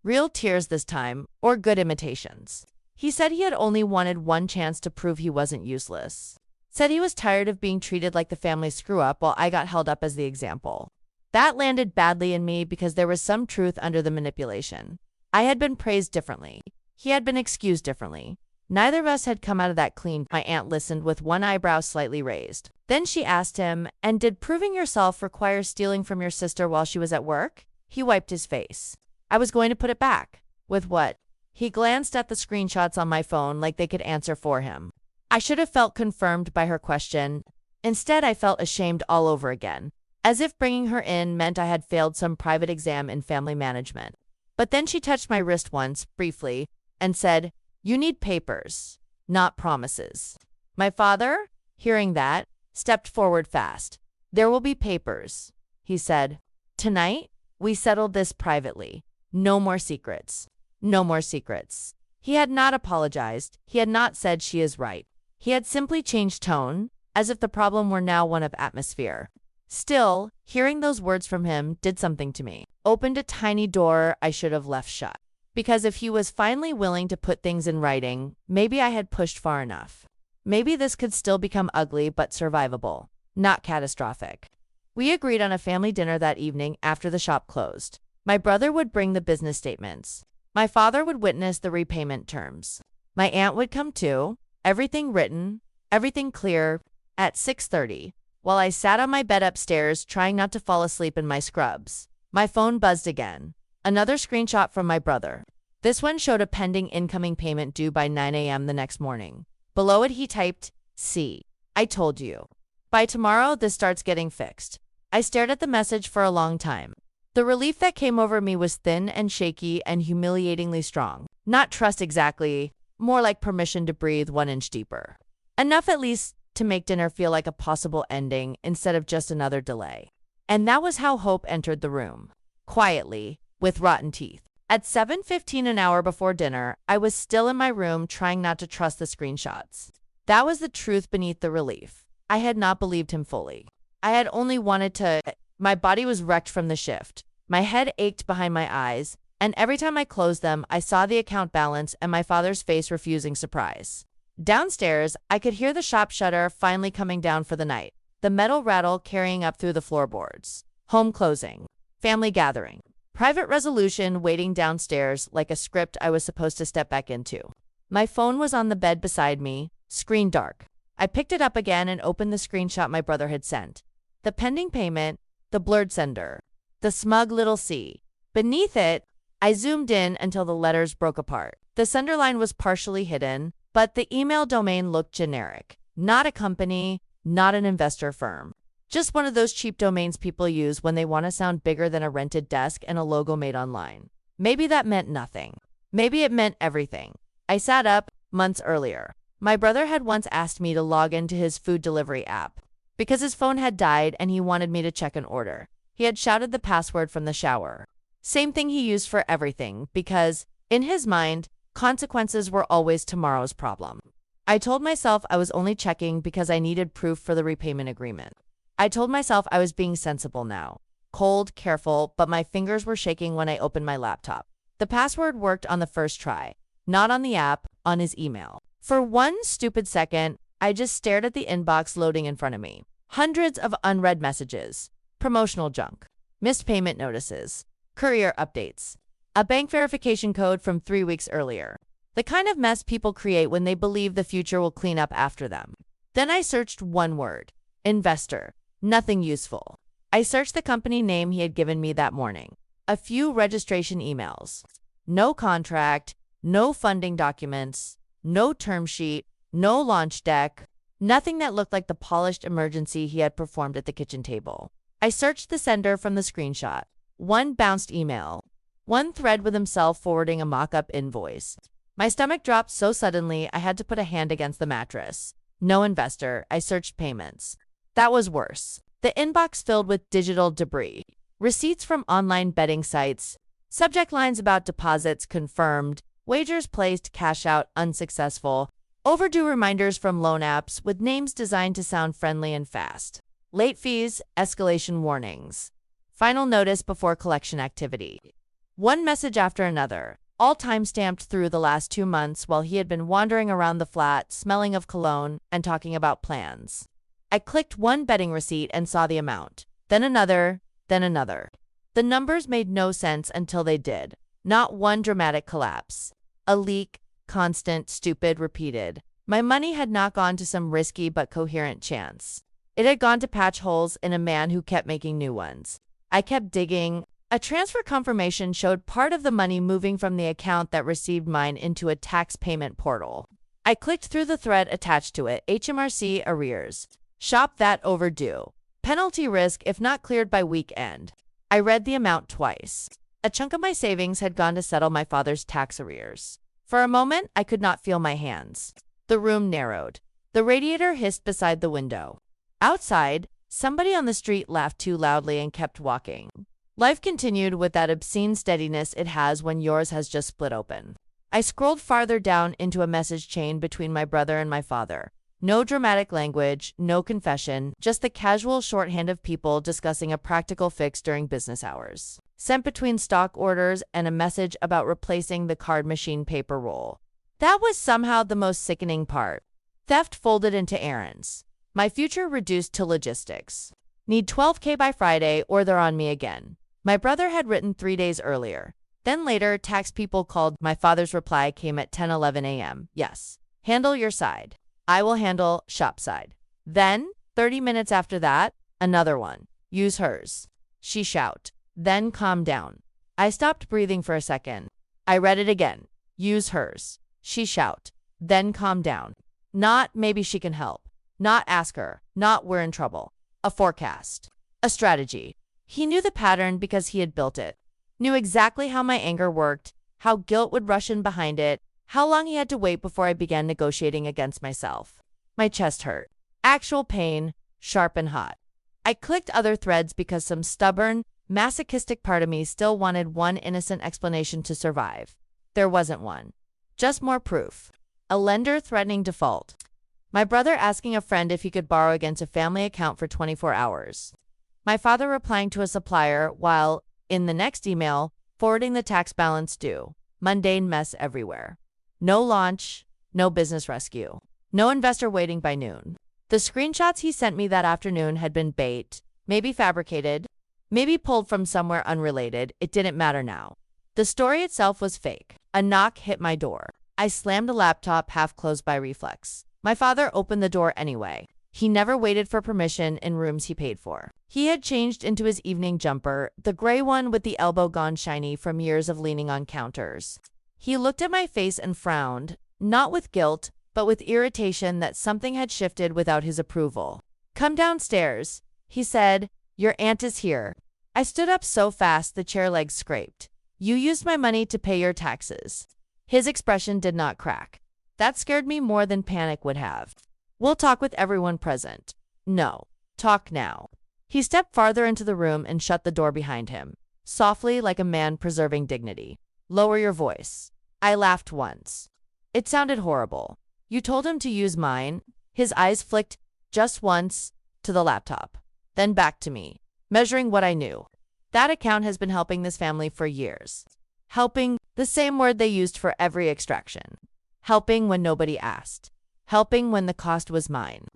Real tears this time, or good imitations. He said he had only wanted one chance to prove he wasn't useless. Said he was tired of being treated like the family screw-up while I got held up as the example. That landed badly in me because there was some truth under the manipulation. I had been praised differently. He had been excused differently. Neither of us had come out of that clean. My aunt listened with one eyebrow slightly raised. Then she asked him, and did proving yourself require stealing from your sister while she was at work? He wiped his face. I was going to put it back. With what? He glanced at the screenshots on my phone like they could answer for him. I should have felt confirmed by her question. Instead, I felt ashamed all over again, as if bringing her in meant I had failed some private exam in family management. But then she touched my wrist once, briefly, and said, "You need papers, not promises." My father, hearing that, stepped forward fast. "There will be papers," he said. "Tonight, we settled this privately. No more secrets. No more secrets." He had not apologized. He had not said she is right. He had simply changed tone, as if the problem were now one of atmosphere. Still, hearing those words from him did something to me. Opened a tiny door I should have left shut. Because if he was finally willing to put things in writing, maybe I had pushed far enough. Maybe this could still become ugly but survivable, not catastrophic. We agreed on a family dinner that evening after the shop closed. My brother would bring the business statements. My father would witness the repayment terms. My aunt would come too, everything written, everything clear, at 6:30. While I sat on my bed upstairs trying not to fall asleep in my scrubs, my phone buzzed again. Another screenshot from my brother. This one showed a pending incoming payment due by 9 a.m. the next morning. Below it he typed, "See, I told you. By tomorrow this starts getting fixed." I stared at the message for a long time. The relief that came over me was thin and shaky and humiliatingly strong. Not trust exactly, more like permission to breathe 1 inch deeper. Enough at least to make dinner feel like a possible ending instead of just another delay. And that was how hope entered the room. Quietly, with rotten teeth. At 7:15, an hour before dinner, I was still in my room trying not to trust the screenshots. That was the truth beneath the relief. I had not believed him fully. I had only wanted to. My body was wrecked from the shift. My head ached behind my eyes, and every time I closed them, I saw the account balance and my father's face refusing surprise. Downstairs, I could hear the shop shutter finally coming down for the night, the metal rattle carrying up through the floorboards. Home closing. Family gathering. Private resolution waiting downstairs like a script I was supposed to step back into. My phone was on the bed beside me, screen dark. I picked it up again and opened the screenshot my brother had sent. The pending payment, the blurred sender, the smug little C. Beneath it, I zoomed in until the letters broke apart. The sender line was partially hidden, but the email domain looked generic. Not a company, not an investor firm. Just one of those cheap domains people use when they want to sound bigger than a rented desk and a logo made online. Maybe that meant nothing. Maybe it meant everything. I sat up, months earlier. My brother had once asked me to log into his food delivery app because his phone had died and he wanted me to check an order. He had shouted the password from the shower. Same thing he used for everything because, in his mind, consequences were always tomorrow's problem. I told myself I was only checking because I needed proof for the repayment agreement. I told myself I was being sensible now. Cold, careful, but my fingers were shaking when I opened my laptop. The password worked on the first try. Not on the app, on his email. For one stupid second, I just stared at the inbox loading in front of me. Hundreds of unread messages. Promotional junk. Missed payment notices. Courier updates. A bank verification code from 3 weeks earlier. The kind of mess people create when they believe the future will clean up after them. Then I searched one word. Investor. Nothing useful. I searched the company name he had given me that morning. A few registration emails. No contract, no funding documents, no term sheet, no launch deck, nothing that looked like the polished emergency he had performed at the kitchen table. I searched the sender from the screenshot. One bounced email. One thread with himself forwarding a mock-up invoice. My stomach dropped so suddenly I had to put a hand against the mattress. No investor. I searched payments. That was worse. The inbox filled with digital debris. Receipts from online betting sites. Subject lines about deposits confirmed. Wagers placed, cash out unsuccessful. Overdue reminders from loan apps with names designed to sound friendly and fast. Late fees, escalation warnings. Final notice before collection activity. One message after another, all time-stamped through the last 2 months while he had been wandering around the flat, smelling of cologne and talking about plans. I clicked one betting receipt and saw the amount. Then another, then another. The numbers made no sense until they did. Not one dramatic collapse. A leak, constant, stupid, repeated. My money had not gone to some risky but coherent chance. It had gone to patch holes in a man who kept making new ones. I kept digging. A transfer confirmation showed part of the money moving from the account that received mine into a tax payment portal. I clicked through the thread attached to it. HMRC arrears. Shop that overdue. Penalty risk if not cleared by weekend. I read the amount twice. A chunk of my savings had gone to settle my father's tax arrears. For a moment, I could not feel my hands. The room narrowed. The radiator hissed beside the window. Outside, somebody on the street laughed too loudly and kept walking. Life continued with that obscene steadiness it has when yours has just split open. I scrolled farther down into a message chain between my brother and my father. No dramatic language, no confession, just the casual shorthand of people discussing a practical fix during business hours. Sent between stock orders and a message about replacing the card machine paper roll. That was somehow the most sickening part. Theft folded into errands. My future reduced to logistics. Need $12K by Friday or they're on me again. My brother had written 3 days earlier. Then later, tax people called. My father's reply came at 10:11 a.m. Yes. Handle your side. I will handle shop side. Then, 30 minutes after that, another one. Use hers. She shout. Then calm down. I stopped breathing for a second. I read it again. Use hers. She shout. Then calm down. Not maybe she can help. Not ask her. Not we're in trouble. A forecast. A strategy. He knew the pattern because he had built it. Knew exactly how my anger worked, how guilt would rush in behind it, how long he had to wait before I began negotiating against myself. My chest hurt. Actual pain, sharp and hot. I clicked other threads because some stubborn, masochistic part of me still wanted one innocent explanation to survive. There wasn't one. Just more proof. A lender threatening default. My brother asking a friend if he could borrow against a family account for 24 hours. My father replying to a supplier while, in the next email, forwarding the tax balance due. Mundane mess everywhere. No launch, no business rescue. No investor waiting by noon. The screenshots he sent me that afternoon had been bait, maybe fabricated, maybe pulled from somewhere unrelated. It didn't matter now. The story itself was fake. A knock hit my door. I slammed the laptop half closed by reflex. My father opened the door anyway. He never waited for permission in rooms he paid for. He had changed into his evening jumper, the gray one with the elbow gone shiny from years of leaning on counters. He looked at my face and frowned, not with guilt, but with irritation that something had shifted without his approval. Come downstairs, he said. Your aunt is here. I stood up so fast the chair legs scraped. You used my money to pay your taxes. His expression did not crack. That scared me more than panic would have. We'll talk with everyone present. No. Talk now. He stepped farther into the room and shut the door behind him, softly like a man preserving dignity. Lower your voice. I laughed once. It sounded horrible. You told him to use mine. His eyes flicked just once to the laptop, then back to me, measuring what I knew. That account has been helping this family for years. Helping, the same word they used for every extraction. Helping when nobody asked. Helping when the cost was mine.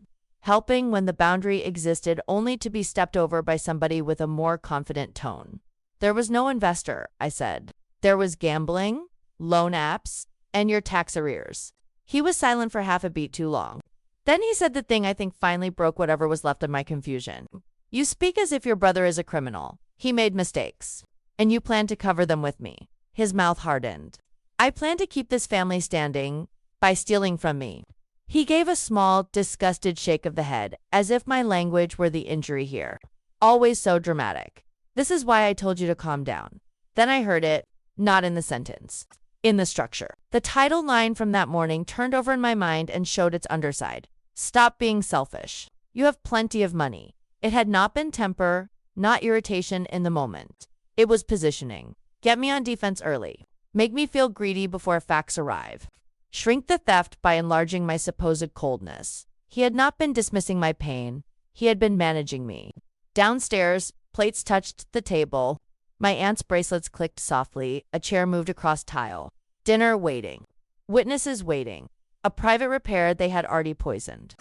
Helping when the boundary existed only to be stepped over by somebody with a more confident tone. There was no investor, I said. There was gambling, loan apps, and your tax arrears. He was silent for half a beat too long. Then he said the thing I think finally broke whatever was left of my confusion. You speak as if your brother is a criminal. He made mistakes. And you plan to cover them with me. His mouth hardened. I plan to keep this family standing by stealing from me. He gave a small, disgusted shake of the head, as if my language were the injury here. Always so dramatic. This is why I told you to calm down. Then I heard it, not in the sentence, in the structure. The title line from that morning turned over in my mind and showed its underside. Stop being selfish. You have plenty of money. It had not been temper, not irritation in the moment. It was positioning. Get me on defense early. Make me feel greedy before facts arrive. Shrink the theft by enlarging my supposed coldness. He had not been dismissing my pain. He had been managing me. Downstairs, plates touched the table. My aunt's bracelets clicked softly. A chair moved across tile. Dinner waiting. Witnesses waiting. A private repair they had already poisoned.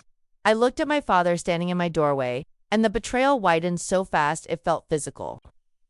I looked at my father standing in my doorway, and the betrayal widened so fast it felt physical.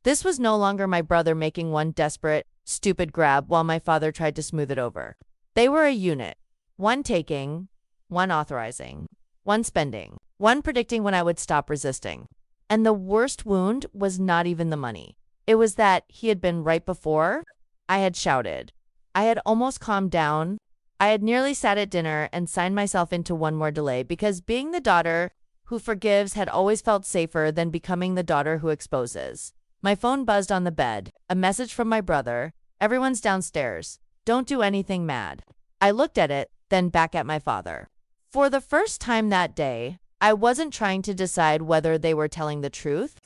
This was no longer my brother making one desperate, stupid grab while my father tried to smooth it over. They were a unit. One taking, one authorizing, one spending, one predicting when I would stop resisting. And the worst wound was not even the money. It was that he had been right before. I had shouted. I had almost calmed down. I had nearly sat at dinner and signed myself into one more delay because being the daughter who forgives had always felt safer than becoming the daughter who exposes. My phone buzzed on the bed. A message from my brother. Everyone's downstairs. Don't do anything mad. I looked at it, then back at my father. For the first time that day, I wasn't trying to decide whether they were telling the truth.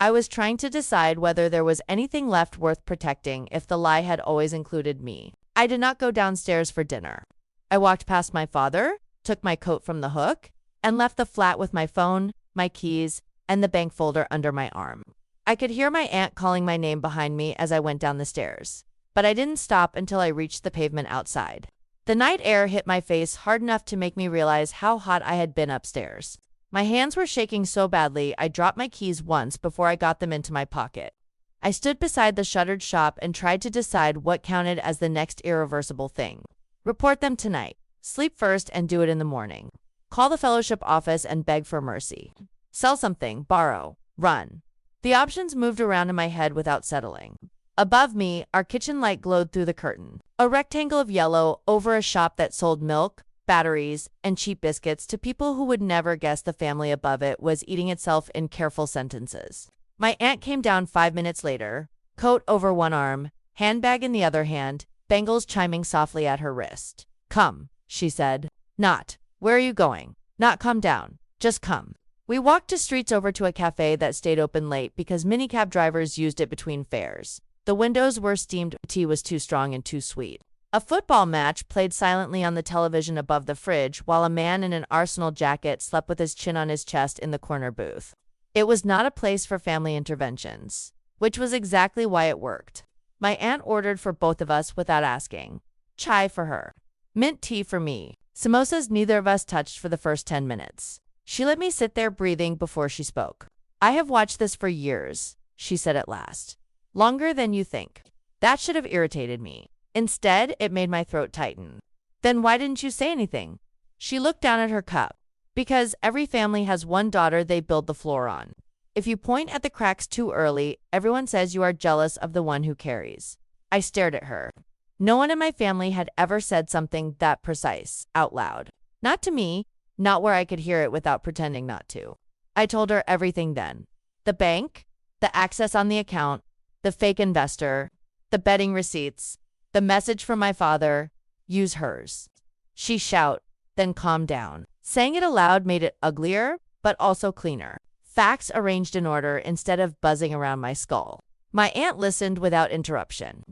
I was trying to decide whether there was anything left worth protecting if the lie had always included me. I did not go downstairs for dinner. I walked past my father, took my coat from the hook, and left the flat with my phone, my keys, and the bank folder under my arm. I could hear my aunt calling my name behind me as I went down the stairs, but I didn't stop until I reached the pavement outside. The night air hit my face hard enough to make me realize how hot I had been upstairs. My hands were shaking so badly I dropped my keys once before I got them into my pocket. I stood beside the shuttered shop and tried to decide what counted as the next irreversible thing. Report them tonight. Sleep first and do it in the morning. Call the fellowship office and beg for mercy. Sell something, borrow, run. The options moved around in my head without settling. Above me, our kitchen light glowed through the curtain. A rectangle of yellow over a shop that sold milk, batteries, and cheap biscuits to people who would never guess the family above it was eating itself in careful sentences. My aunt came down 5 minutes later, coat over one arm, handbag in the other hand, bangles chiming softly at her wrist. Come, she said. Not, where are you going? Not come down, just come. We walked 2 streets over to a cafe that stayed open late because minicab drivers used it between fares. The windows were steamed, tea was too strong and too sweet. A football match played silently on the television above the fridge while a man in an Arsenal jacket slept with his chin on his chest in the corner booth. It was not a place for family interventions, which was exactly why it worked. My aunt ordered for both of us without asking. Chai for her. Mint tea for me. Samosas neither of us touched for the first 10 minutes. She let me sit there breathing before she spoke. I have watched this for years, she said at last. Longer than you think. That should have irritated me. Instead, it made my throat tighten. Then why didn't you say anything? She looked down at her cup. Because every family has one daughter they build the floor on. If you point at the cracks too early, everyone says you are jealous of the one who carries. I stared at her. No one in my family had ever said something that precise, out loud. Not to me, not where I could hear it without pretending not to. I told her everything then. The bank, the access on the account, the fake investor, the betting receipts, the message from my father, use hers. She shout, then calmed down. Saying it aloud made it uglier, but also cleaner. Facts arranged in order instead of buzzing around my skull. My aunt listened without interruption.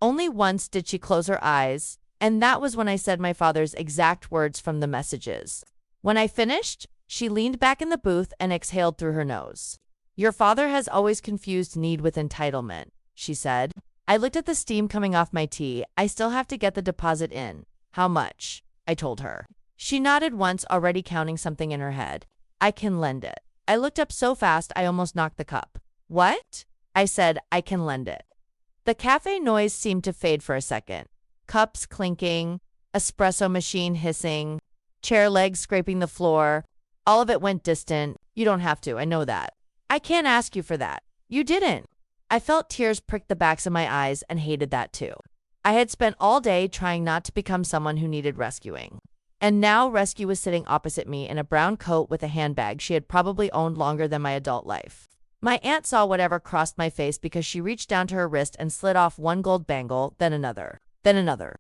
Only once did she close her eyes, and that was when I said my father's exact words from the messages. When I finished, she leaned back in the booth and exhaled through her nose. Your father has always confused need with entitlement, she said. I looked at the steam coming off my tea. I still have to get the deposit in. How much? I told her. She nodded once, already counting something in her head. I can lend it. I looked up so fast I almost knocked the cup. What? I said, I can lend it. The cafe noise seemed to fade for a second. Cups clinking, espresso machine hissing, chair legs scraping the floor. All of it went distant. You don't have to, I know that. I can't ask you for that. You didn't. I felt tears prick the backs of my eyes and hated that too. I had spent all day trying not to become someone who needed rescuing. And now rescue was sitting opposite me in a brown coat with a handbag she had probably owned longer than my adult life. My aunt saw whatever crossed my face because she reached down to her wrist and slid off one gold bangle, then another, then another.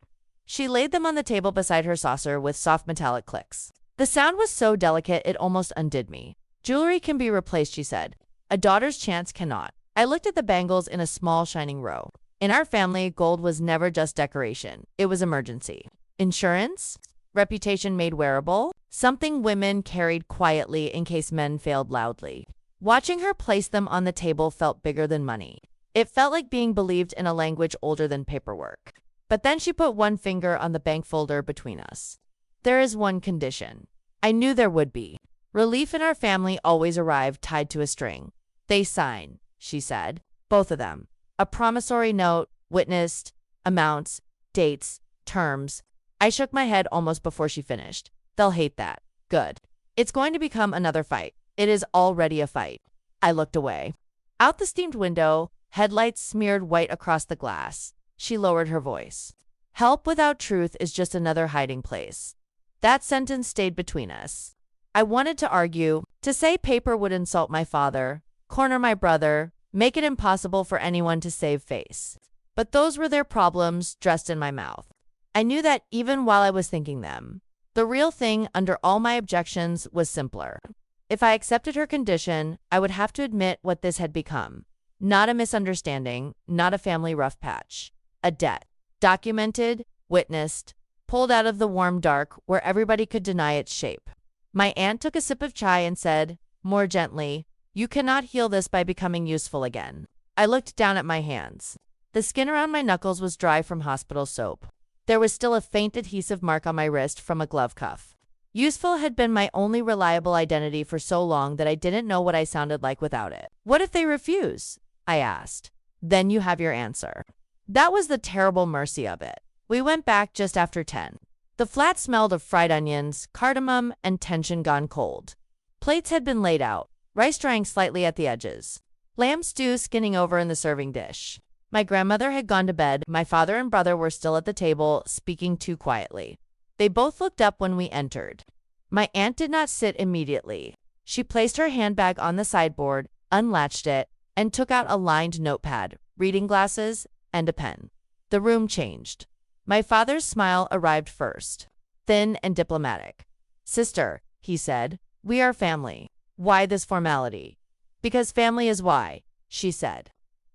She laid them on the table beside her saucer with soft metallic clicks. The sound was so delicate it almost undid me. Jewelry can be replaced, she said. A daughter's chance cannot. I looked at the bangles in a small shining row. In our family, gold was never just decoration. It was emergency. Insurance? Reputation made wearable? Something women carried quietly in case men failed loudly. Watching her place them on the table felt bigger than money. It felt like being believed in a language older than paperwork. But then she put one finger on the bank folder between us. There is one condition. I knew there would be. Relief in our family always arrived tied to a string. They sign, she said. Both of them. A promissory note, witnessed, amounts, dates, terms. I shook my head almost before she finished. They'll hate that. Good. It's going to become another fight. It is already a fight. I looked away. Out the steamed window, headlights smeared white across the glass. She lowered her voice. Help without truth is just another hiding place. That sentence stayed between us. I wanted to argue, to say paper would insult my father, corner my brother, make it impossible for anyone to save face. But those were their problems dressed in my mouth. I knew that even while I was thinking them. The real thing under all my objections was simpler. If I accepted her condition, I would have to admit what this had become. Not a misunderstanding, not a family rough patch. A debt. Documented, witnessed, pulled out of the warm dark where everybody could deny its shape. My aunt took a sip of chai and said, more gently, "You cannot heal this by becoming useful again." I looked down at my hands. The skin around my knuckles was dry from hospital soap. There was still a faint adhesive mark on my wrist from a glove cuff. Useful had been my only reliable identity for so long that I didn't know what I sounded like without it. "What if they refuse?" I asked. "Then you have your answer." That was the terrible mercy of it. We went back just after 10. The flat smelled of fried onions, cardamom, and tension gone cold. Plates had been laid out, rice drying slightly at the edges. Lamb stew skinning over in the serving dish. My grandmother had gone to bed. My father and brother were still at the table, speaking too quietly. They both looked up when we entered. My aunt did not sit immediately. She placed her handbag on the sideboard, unlatched it, and took out a lined notepad, reading glasses, and a pen. The room changed. My father's smile arrived first, thin and diplomatic. "Sister," he said, "we are family. Why this formality?" "Because family is why," she said.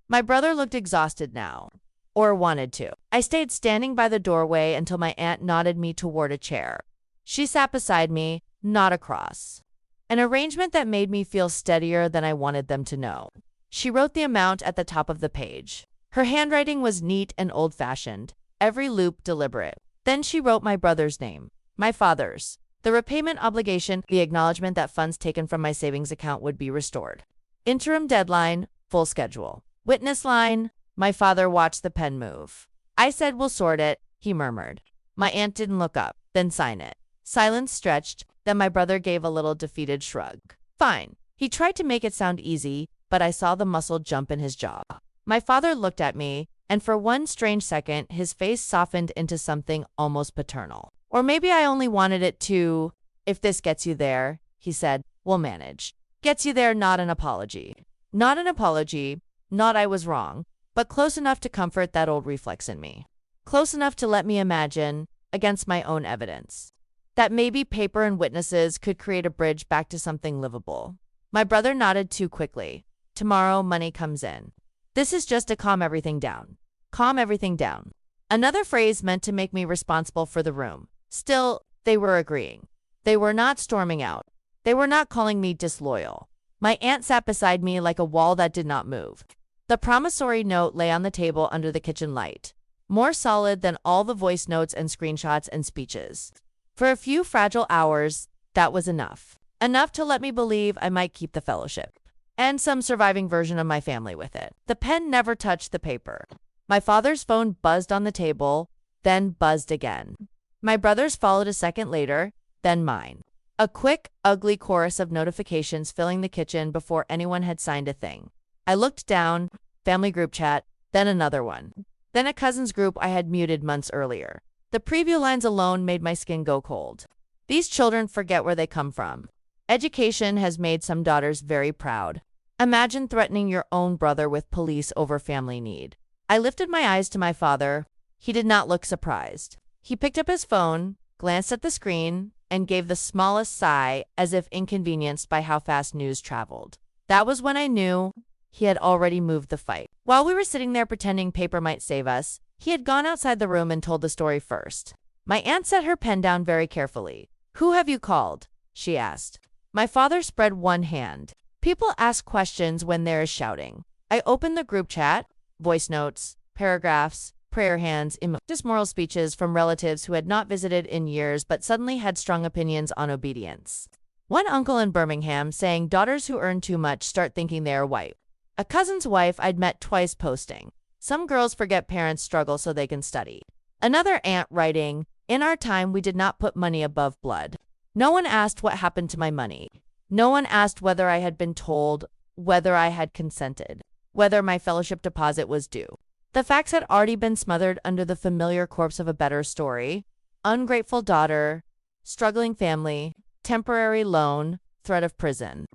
My brother looked exhausted now, or wanted to. I stayed standing by the doorway until my aunt nodded me toward a chair. She sat beside me, not across. An arrangement that made me feel steadier than I wanted them to know. She wrote the amount at the top of the page. Her handwriting was neat and old-fashioned, every loop deliberate. Then she wrote my brother's name, my father's, the repayment obligation, the acknowledgement that funds taken from my savings account would be restored. Interim deadline, full schedule. Witness line, my father watched the pen move. I said, "We'll sort it," he murmured. My aunt didn't look up, "Then sign it." Silence stretched, then my brother gave a little defeated shrug. "Fine." He tried to make it sound easy, but I saw the muscle jump in his jaw. My father looked at me, and for one strange second, his face softened into something almost paternal. "Or maybe I only wanted it to. If this gets you there," he said, "we'll manage." Gets you there, not an apology. Not an apology, not I was wrong, but close enough to comfort that old reflex in me. Close enough to let me imagine, against my own evidence, that maybe paper and witnesses could create a bridge back to something livable. My brother nodded too quickly. "Tomorrow, money comes in." This is just to calm everything down. Calm everything down. Another phrase meant to make me responsible for the room. Still, they were agreeing. They were not storming out. They were not calling me disloyal. My aunt sat beside me like a wall that did not move. The promissory note lay on the table under the kitchen light, more solid than all the voice notes and screenshots and speeches. For a few fragile hours, that was enough. Enough to let me believe I might keep the fellowship, and some surviving version of my family with it. The pen never touched the paper. My father's phone buzzed on the table, then buzzed again. My brother's followed a second later, then mine. A quick, ugly chorus of notifications filling the kitchen before anyone had signed a thing. I looked down, family group chat, then another one. Then a cousin's group I had muted months earlier. The preview lines alone made my skin go cold. These children forget where they come from. Education has made some daughters very proud. Imagine threatening your own brother with police over family need. I lifted my eyes to my father. He did not look surprised. He picked up his phone, glanced at the screen, and gave the smallest sigh as if inconvenienced by how fast news traveled. That was when I knew he had already moved the fight. While we were sitting there pretending paper might save us, he had gone outside the room and told the story first. My aunt set her pen down very carefully. "Who have you called?" she asked. My father spread one hand. People ask questions when there is shouting. I opened the group chat, voice notes, paragraphs, prayer hands, moral speeches from relatives who had not visited in years but suddenly had strong opinions on obedience. One uncle in Birmingham saying daughters who earn too much start thinking they are white. A cousin's wife I'd met twice posting, "Some girls forget parents struggle so they can study." Another aunt writing, "In our time we did not put money above blood." No one asked what happened to my money. No one asked whether I had been told, whether I had consented, whether my fellowship deposit was due. The facts had already been smothered under the familiar corpse of a better story. Ungrateful daughter, struggling family, temporary loan, threat of prison.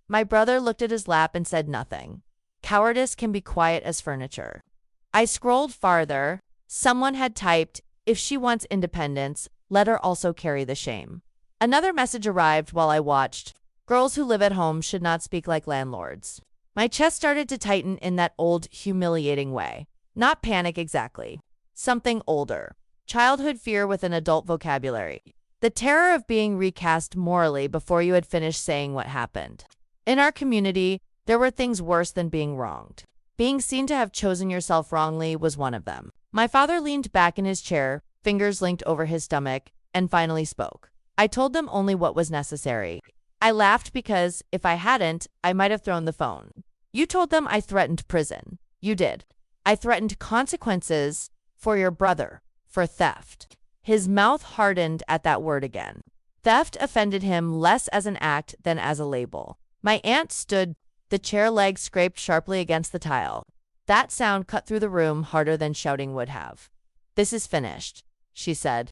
My brother looked at his lap and said nothing. Cowardice can be quiet as furniture. I scrolled farther. Someone had typed, if she wants independence, let her also carry the shame. Another message arrived while I watched. Girls who live at home should not speak like landlords. My chest started to tighten in that old, humiliating way. Not panic exactly. Something older. Childhood fear with an adult vocabulary. The terror of being recast morally before you had finished saying what happened. In our community, there were things worse than being wronged. Being seen to have chosen yourself wrongly was one of them. My father leaned back in his chair, fingers linked over his stomach, and finally spoke. I told them only what was necessary. I laughed because, if I hadn't, I might have thrown the phone. You told them I threatened prison. You did. I threatened consequences for your brother, for theft. His mouth hardened at that word again. Theft offended him less as an act than as a label. My aunt stood, the chair leg scraped sharply against the tile. That sound cut through the room harder than shouting would have. This is finished, she said.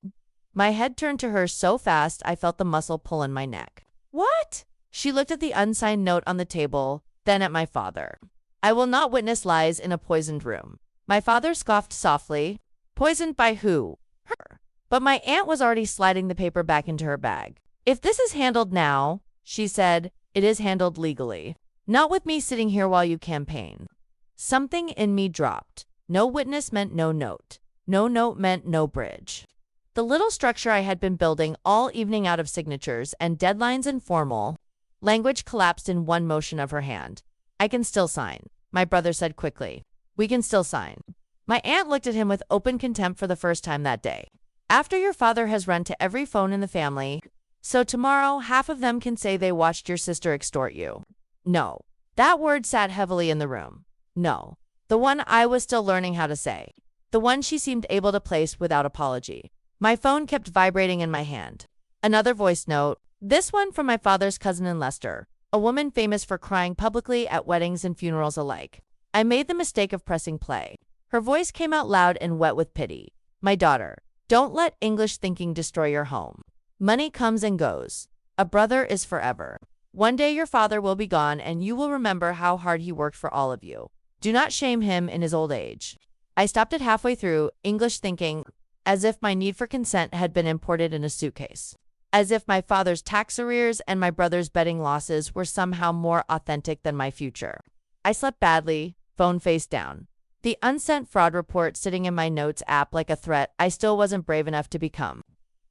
My head turned to her so fast I felt the muscle pull in my neck. What? She looked at the unsigned note on the table, then at my father. I will not witness lies in a poisoned room. My father scoffed softly. Poisoned by who? Her. But my aunt was already sliding the paper back into her bag. If this is handled now, she said, it is handled legally. Not with me sitting here while you campaign. Something in me dropped. No witness meant no note. No note meant no bridge. The little structure I had been building all evening out of signatures and deadlines and formal language collapsed in one motion of her hand. I can still sign, my brother said quickly. We can still sign. My aunt looked at him with open contempt for the first time that day. After your father has run to every phone in the family, so tomorrow half of them can say they watched your sister extort you. No. That word sat heavily in the room. No. The one I was still learning how to say. The one she seemed able to place without apology. My phone kept vibrating in my hand. Another voice note, this one from my father's cousin in Leicester, a woman famous for crying publicly at weddings and funerals alike. I made the mistake of pressing play. Her voice came out loud and wet with pity. My daughter, don't let English thinking destroy your home. Money comes and goes. A brother is forever. One day your father will be gone and you will remember how hard he worked for all of you. Do not shame him in his old age. I stopped it halfway through, English thinking, as if my need for consent had been imported in a suitcase. As if my father's tax arrears and my brother's betting losses were somehow more authentic than my future. I slept badly, phone face down. The unsent fraud report sitting in my notes app like a threat I still wasn't brave enough to become.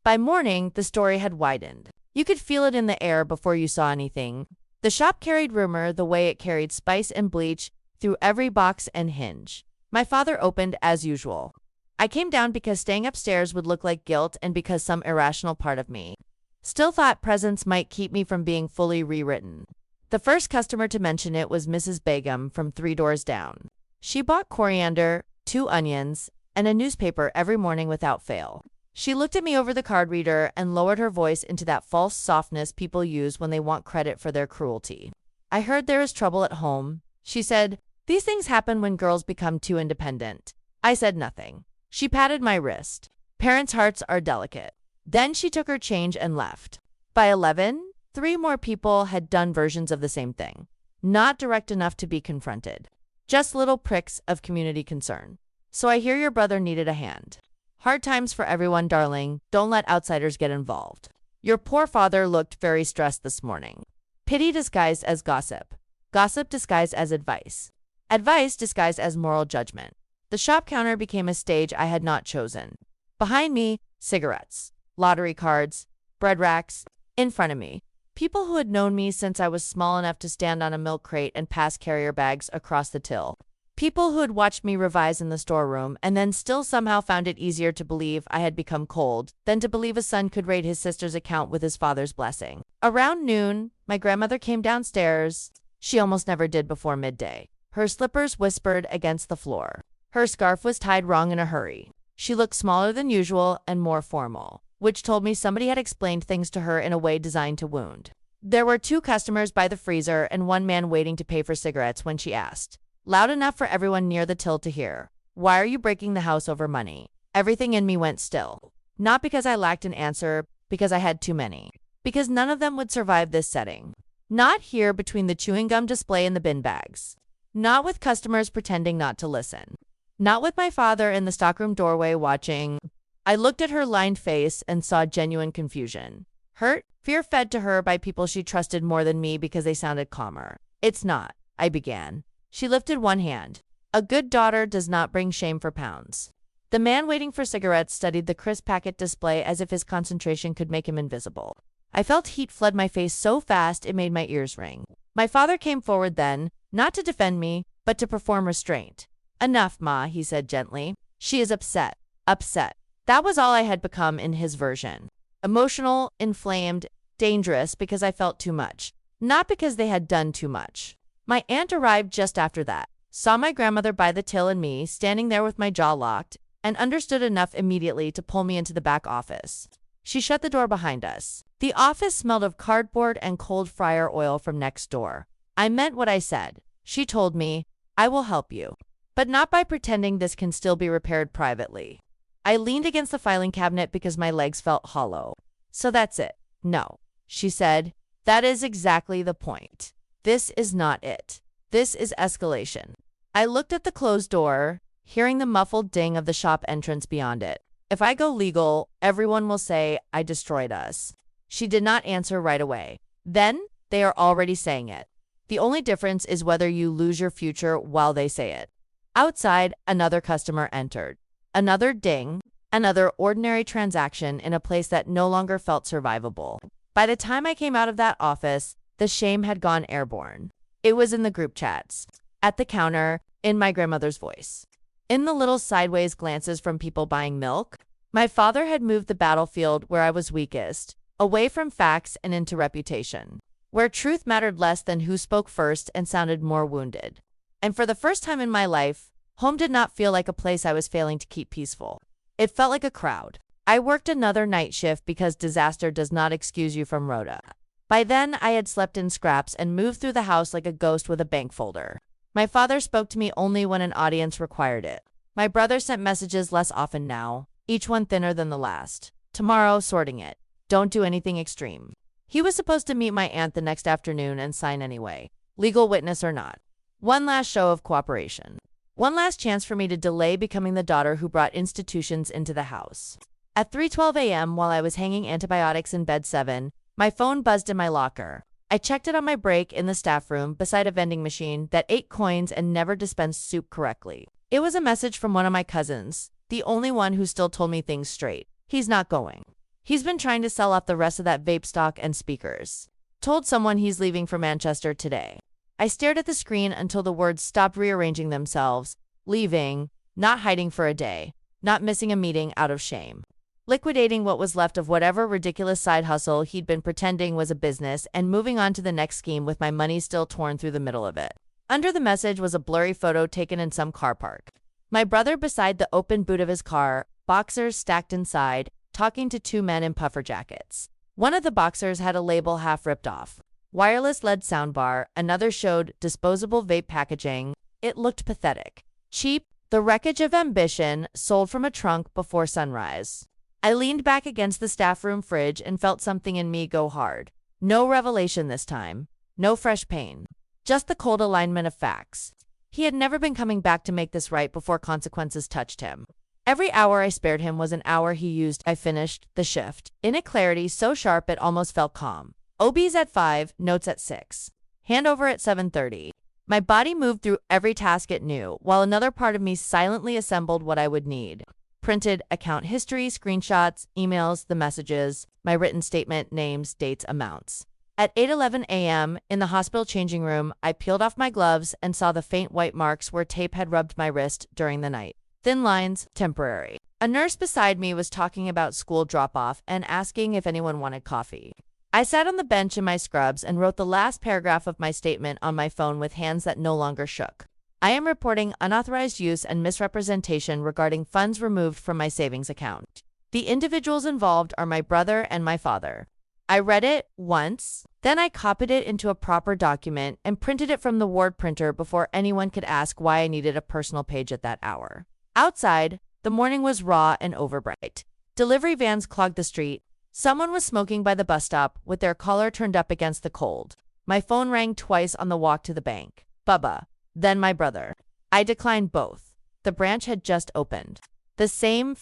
By morning, the story had widened. You could feel it in the air before you saw anything. The shop carried rumor the way it carried spice and bleach through every box and hinge. My father opened as usual. I came down because staying upstairs would look like guilt and because some irrational part of me still thought presents might keep me from being fully rewritten. The first customer to mention it was Mrs. Begum from 3 doors down. She bought coriander, 2 onions, and a newspaper every morning without fail. She looked at me over the card reader and lowered her voice into that false softness people use when they want credit for their cruelty. I heard there is trouble at home. She said, these things happen when girls become too independent. I said nothing. She patted my wrist. Parents' hearts are delicate. Then she took her change and left. By 11, 3 more people had done versions of the same thing. Not direct enough to be confronted. Just little pricks of community concern. So I hear your brother needed a hand. Hard times for everyone, darling. Don't let outsiders get involved. Your poor father looked very stressed this morning. Pity disguised as gossip. Gossip disguised as advice. Advice disguised as moral judgment. The shop counter became a stage I had not chosen. Behind me, cigarettes, lottery cards, bread racks. In front of me, people who had known me since I was small enough to stand on a milk crate and pass carrier bags across the till. People who had watched me revise in the storeroom and then still somehow found it easier to believe I had become cold than to believe a son could raid his sister's account with his father's blessing. Around noon, my grandmother came downstairs. She almost never did before midday. Her slippers whispered against the floor. Her scarf was tied wrong in a hurry. She looked smaller than usual and more formal, which told me somebody had explained things to her in a way designed to wound. There were 2 customers by the freezer and 1 man waiting to pay for cigarettes when she asked, loud enough for everyone near the till to hear, why are you breaking the house over money? Everything in me went still. Not because I lacked an answer, because I had too many. Because none of them would survive this setting. Not here between the chewing gum display and the bin bags. Not with customers pretending not to listen. Not with my father in the stockroom doorway watching. I looked at her lined face and saw genuine confusion. Hurt, fear fed to her by people she trusted more than me because they sounded calmer. It's not, I began. She lifted one hand. A good daughter does not bring shame for pounds. The man waiting for cigarettes studied the crisp packet display as if his concentration could make him invisible. I felt heat flood my face so fast it made my ears ring. My father came forward then, not to defend me, but to perform restraint. Enough, Ma, he said gently. She is upset. Upset. That was all I had become in his version. Emotional, inflamed, dangerous because I felt too much. Not because they had done too much. My aunt arrived just after that, saw my grandmother by the till and me standing there with my jaw locked, and understood enough immediately to pull me into the back office. She shut the door behind us. The office smelled of cardboard and cold fryer oil from next door. I meant what I said. She told me, I will help you. But not by pretending this can still be repaired privately. I leaned against the filing cabinet because my legs felt hollow. So that's it. No, she said. That is exactly the point. This is not it. This is escalation. I looked at the closed door, hearing the muffled ding of the shop entrance beyond it. If I go legal, everyone will say I destroyed us. She did not answer right away. Then, they are already saying it. The only difference is whether you lose your future while they say it. Outside, another customer entered. Another ding, another ordinary transaction in a place that no longer felt survivable. By the time I came out of that office, the shame had gone airborne. It was in the group chats, at the counter, in my grandmother's voice, in the little sideways glances from people buying milk. My father had moved the battlefield where I was weakest, away from facts and into reputation, where truth mattered less than who spoke first and sounded more wounded. And for the first time in my life, home did not feel like a place I was failing to keep peaceful. It felt like a crowd. I worked another night shift because disaster does not excuse you from Rhoda. By then, I had slept in scraps and moved through the house like a ghost with a bank folder. My father spoke to me only when an audience required it. My brother sent messages less often now, each one thinner than the last. Tomorrow, sorting it. Don't do anything extreme. He was supposed to meet my aunt the next afternoon and sign anyway, legal witness or not. One last show of cooperation. One last chance for me to delay becoming the daughter who brought institutions into the house. At 3:12 a.m., while I was hanging antibiotics in bed 7, my phone buzzed in my locker. I checked it on my break in the staff room beside a vending machine that ate coins and never dispensed soup correctly. It was a message from one of my cousins, the only one who still told me things straight. He's not going. He's been trying to sell off the rest of that vape stock and speakers. Told someone he's leaving for Manchester today. I stared at the screen until the words stopped rearranging themselves. Leaving, not hiding for a day, not missing a meeting out of shame. Liquidating what was left of whatever ridiculous side hustle he'd been pretending was a business and moving on to the next scheme with my money still torn through the middle of it. Under the message was a blurry photo taken in some car park. My brother beside the open boot of his car, boxers stacked inside, talking to two men in puffer jackets. One of the boxers had a label half ripped off. Wireless LED soundbar, another showed disposable vape packaging. It looked pathetic. Cheap, the wreckage of ambition, sold from a trunk before sunrise. I leaned back against the staff room fridge and felt something in me go hard. No revelation this time. No fresh pain. Just the cold alignment of facts. He had never been coming back to make this right before consequences touched him. Every hour I spared him was an hour he used. I finished the shift in a clarity so sharp it almost felt calm. OBs at 5, notes at 6. Handover at 7:30. My body moved through every task it knew, while another part of me silently assembled what I would need. Printed account history, screenshots, emails, the messages, my written statement, names, dates, amounts. At 8:11 a.m., in the hospital changing room, I peeled off my gloves and saw the faint white marks where tape had rubbed my wrist during the night. Thin lines, temporary. A nurse beside me was talking about school drop-off and asking if anyone wanted coffee. I sat on the bench in my scrubs and wrote the last paragraph of my statement on my phone with hands that no longer shook. I am reporting unauthorized use and misrepresentation regarding funds removed from my savings account. The individuals involved are my brother and my father. I read it once, then I copied it into a proper document and printed it from the ward printer before anyone could ask why I needed a personal page at that hour. Outside, the morning was raw and overbright. Delivery vans clogged the street. Someone was smoking by the bus stop with their collar turned up against the cold. My phone rang twice on the walk to the bank. Bubba. then my brother. I declined both. The branch had just opened. The same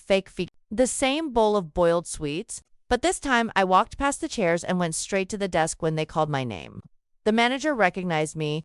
the same bowl of boiled sweets, but this time I walked past the chairs and went straight to the desk when they called my name. The manager recognized me.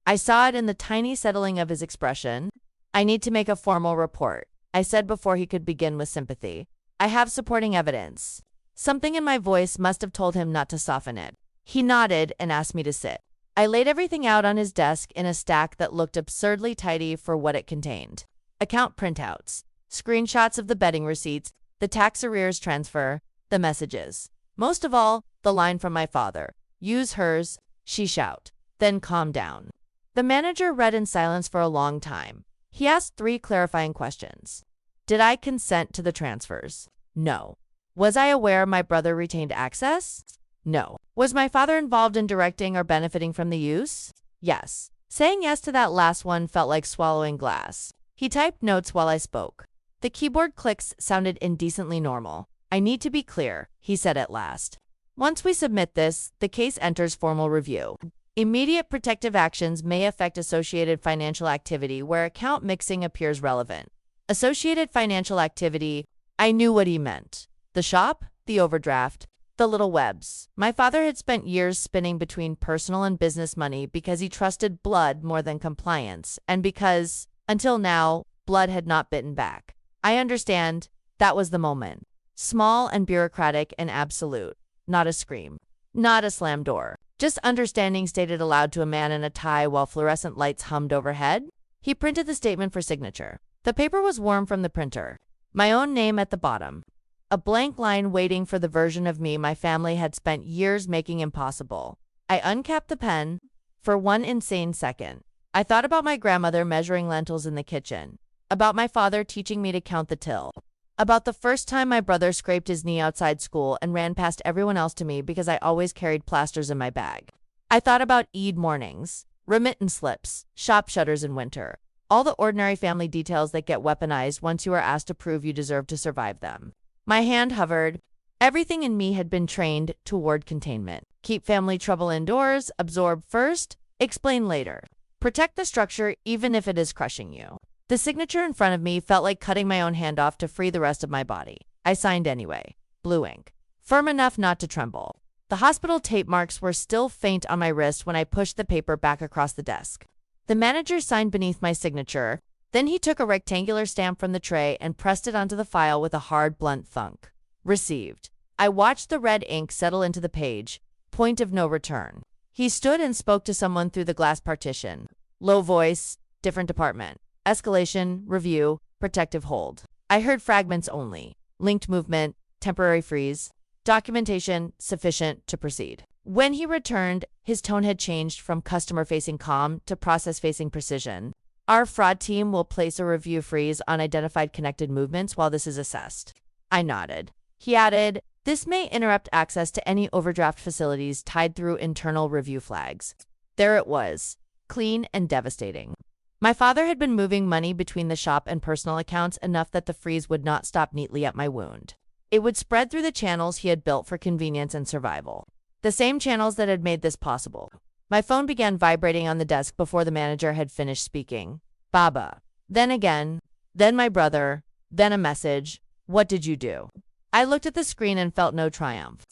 I saw it in the tiny settling of his expression. I need to make a formal report, I said before he could begin with sympathy. I have supporting evidence. Something in my voice must have told him not to soften it. He nodded and asked me to sit. I laid everything out on his desk in a stack that looked absurdly tidy for what it contained. Account printouts, screenshots of the betting receipts, the tax arrears transfer, the messages. Most of all, the line from my father. Use hers, she shout. Then calm down. The manager read in silence for a long time. He asked 3 clarifying questions. Did I consent to the transfers? No. Was I aware my brother retained access? No. Was my father involved in directing or benefiting from the use? Yes. Saying yes to that last one felt like swallowing glass. He typed notes while I spoke. The keyboard clicks sounded indecently normal. I need to be clear, he said at last. Once we submit this, the case enters formal review. Immediate protective actions may affect associated financial activity where account mixing appears relevant. Associated financial activity, I knew what he meant. The shop, the overdraft, the little webs. My father had spent years spinning between personal and business money because he trusted blood more than compliance, and because, until now, blood had not bitten back. I understand, that was the moment. Small and bureaucratic and absolute. Not a scream. Not a slam door. Just understanding stated aloud to a man in a tie while fluorescent lights hummed overhead. He printed the statement for signature. The paper was warm from the printer. My own name at the bottom. A blank line waiting for the version of me my family had spent years making impossible. I uncapped the pen. For one insane second, I thought about my grandmother measuring lentils in the kitchen. About my father teaching me to count the till. About the first time my brother scraped his knee outside school and ran past everyone else to me because I always carried plasters in my bag. I thought about Eid mornings, remittance slips, shop shutters in winter, all the ordinary family details that get weaponized once you are asked to prove you deserve to survive them. My hand hovered. Everything in me had been trained toward containment. Keep family trouble indoors, absorb first, explain later. Protect the structure even if it is crushing you. The signature in front of me felt like cutting my own hand off to free the rest of my body. I signed anyway. Blue ink. Firm enough not to tremble. The hospital tape marks were still faint on my wrist when I pushed the paper back across the desk. The manager signed beneath my signature. Then he took a rectangular stamp from the tray and pressed it onto the file with a hard, blunt thunk. Received. I watched the red ink settle into the page. Point of no return. He stood and spoke to someone through the glass partition. Low voice, different department. Escalation, review, protective hold. I heard fragments only. Linked movement, temporary freeze. Documentation sufficient to proceed. When he returned, his tone had changed from customer-facing calm to process-facing precision. Our fraud team will place a review freeze on identified connected movements while this is assessed. I nodded. He added, this may interrupt access to any overdraft facilities tied through internal review flags. There it was, clean and devastating. My father had been moving money between the shop and personal accounts enough that the freeze would not stop neatly at my wound. It would spread through the channels he had built for convenience and survival. The same channels that had made this possible. My phone began vibrating on the desk before the manager had finished speaking. Baba. Then again. Then my brother. Then a message. What did you do? I looked at the screen and felt no triumph.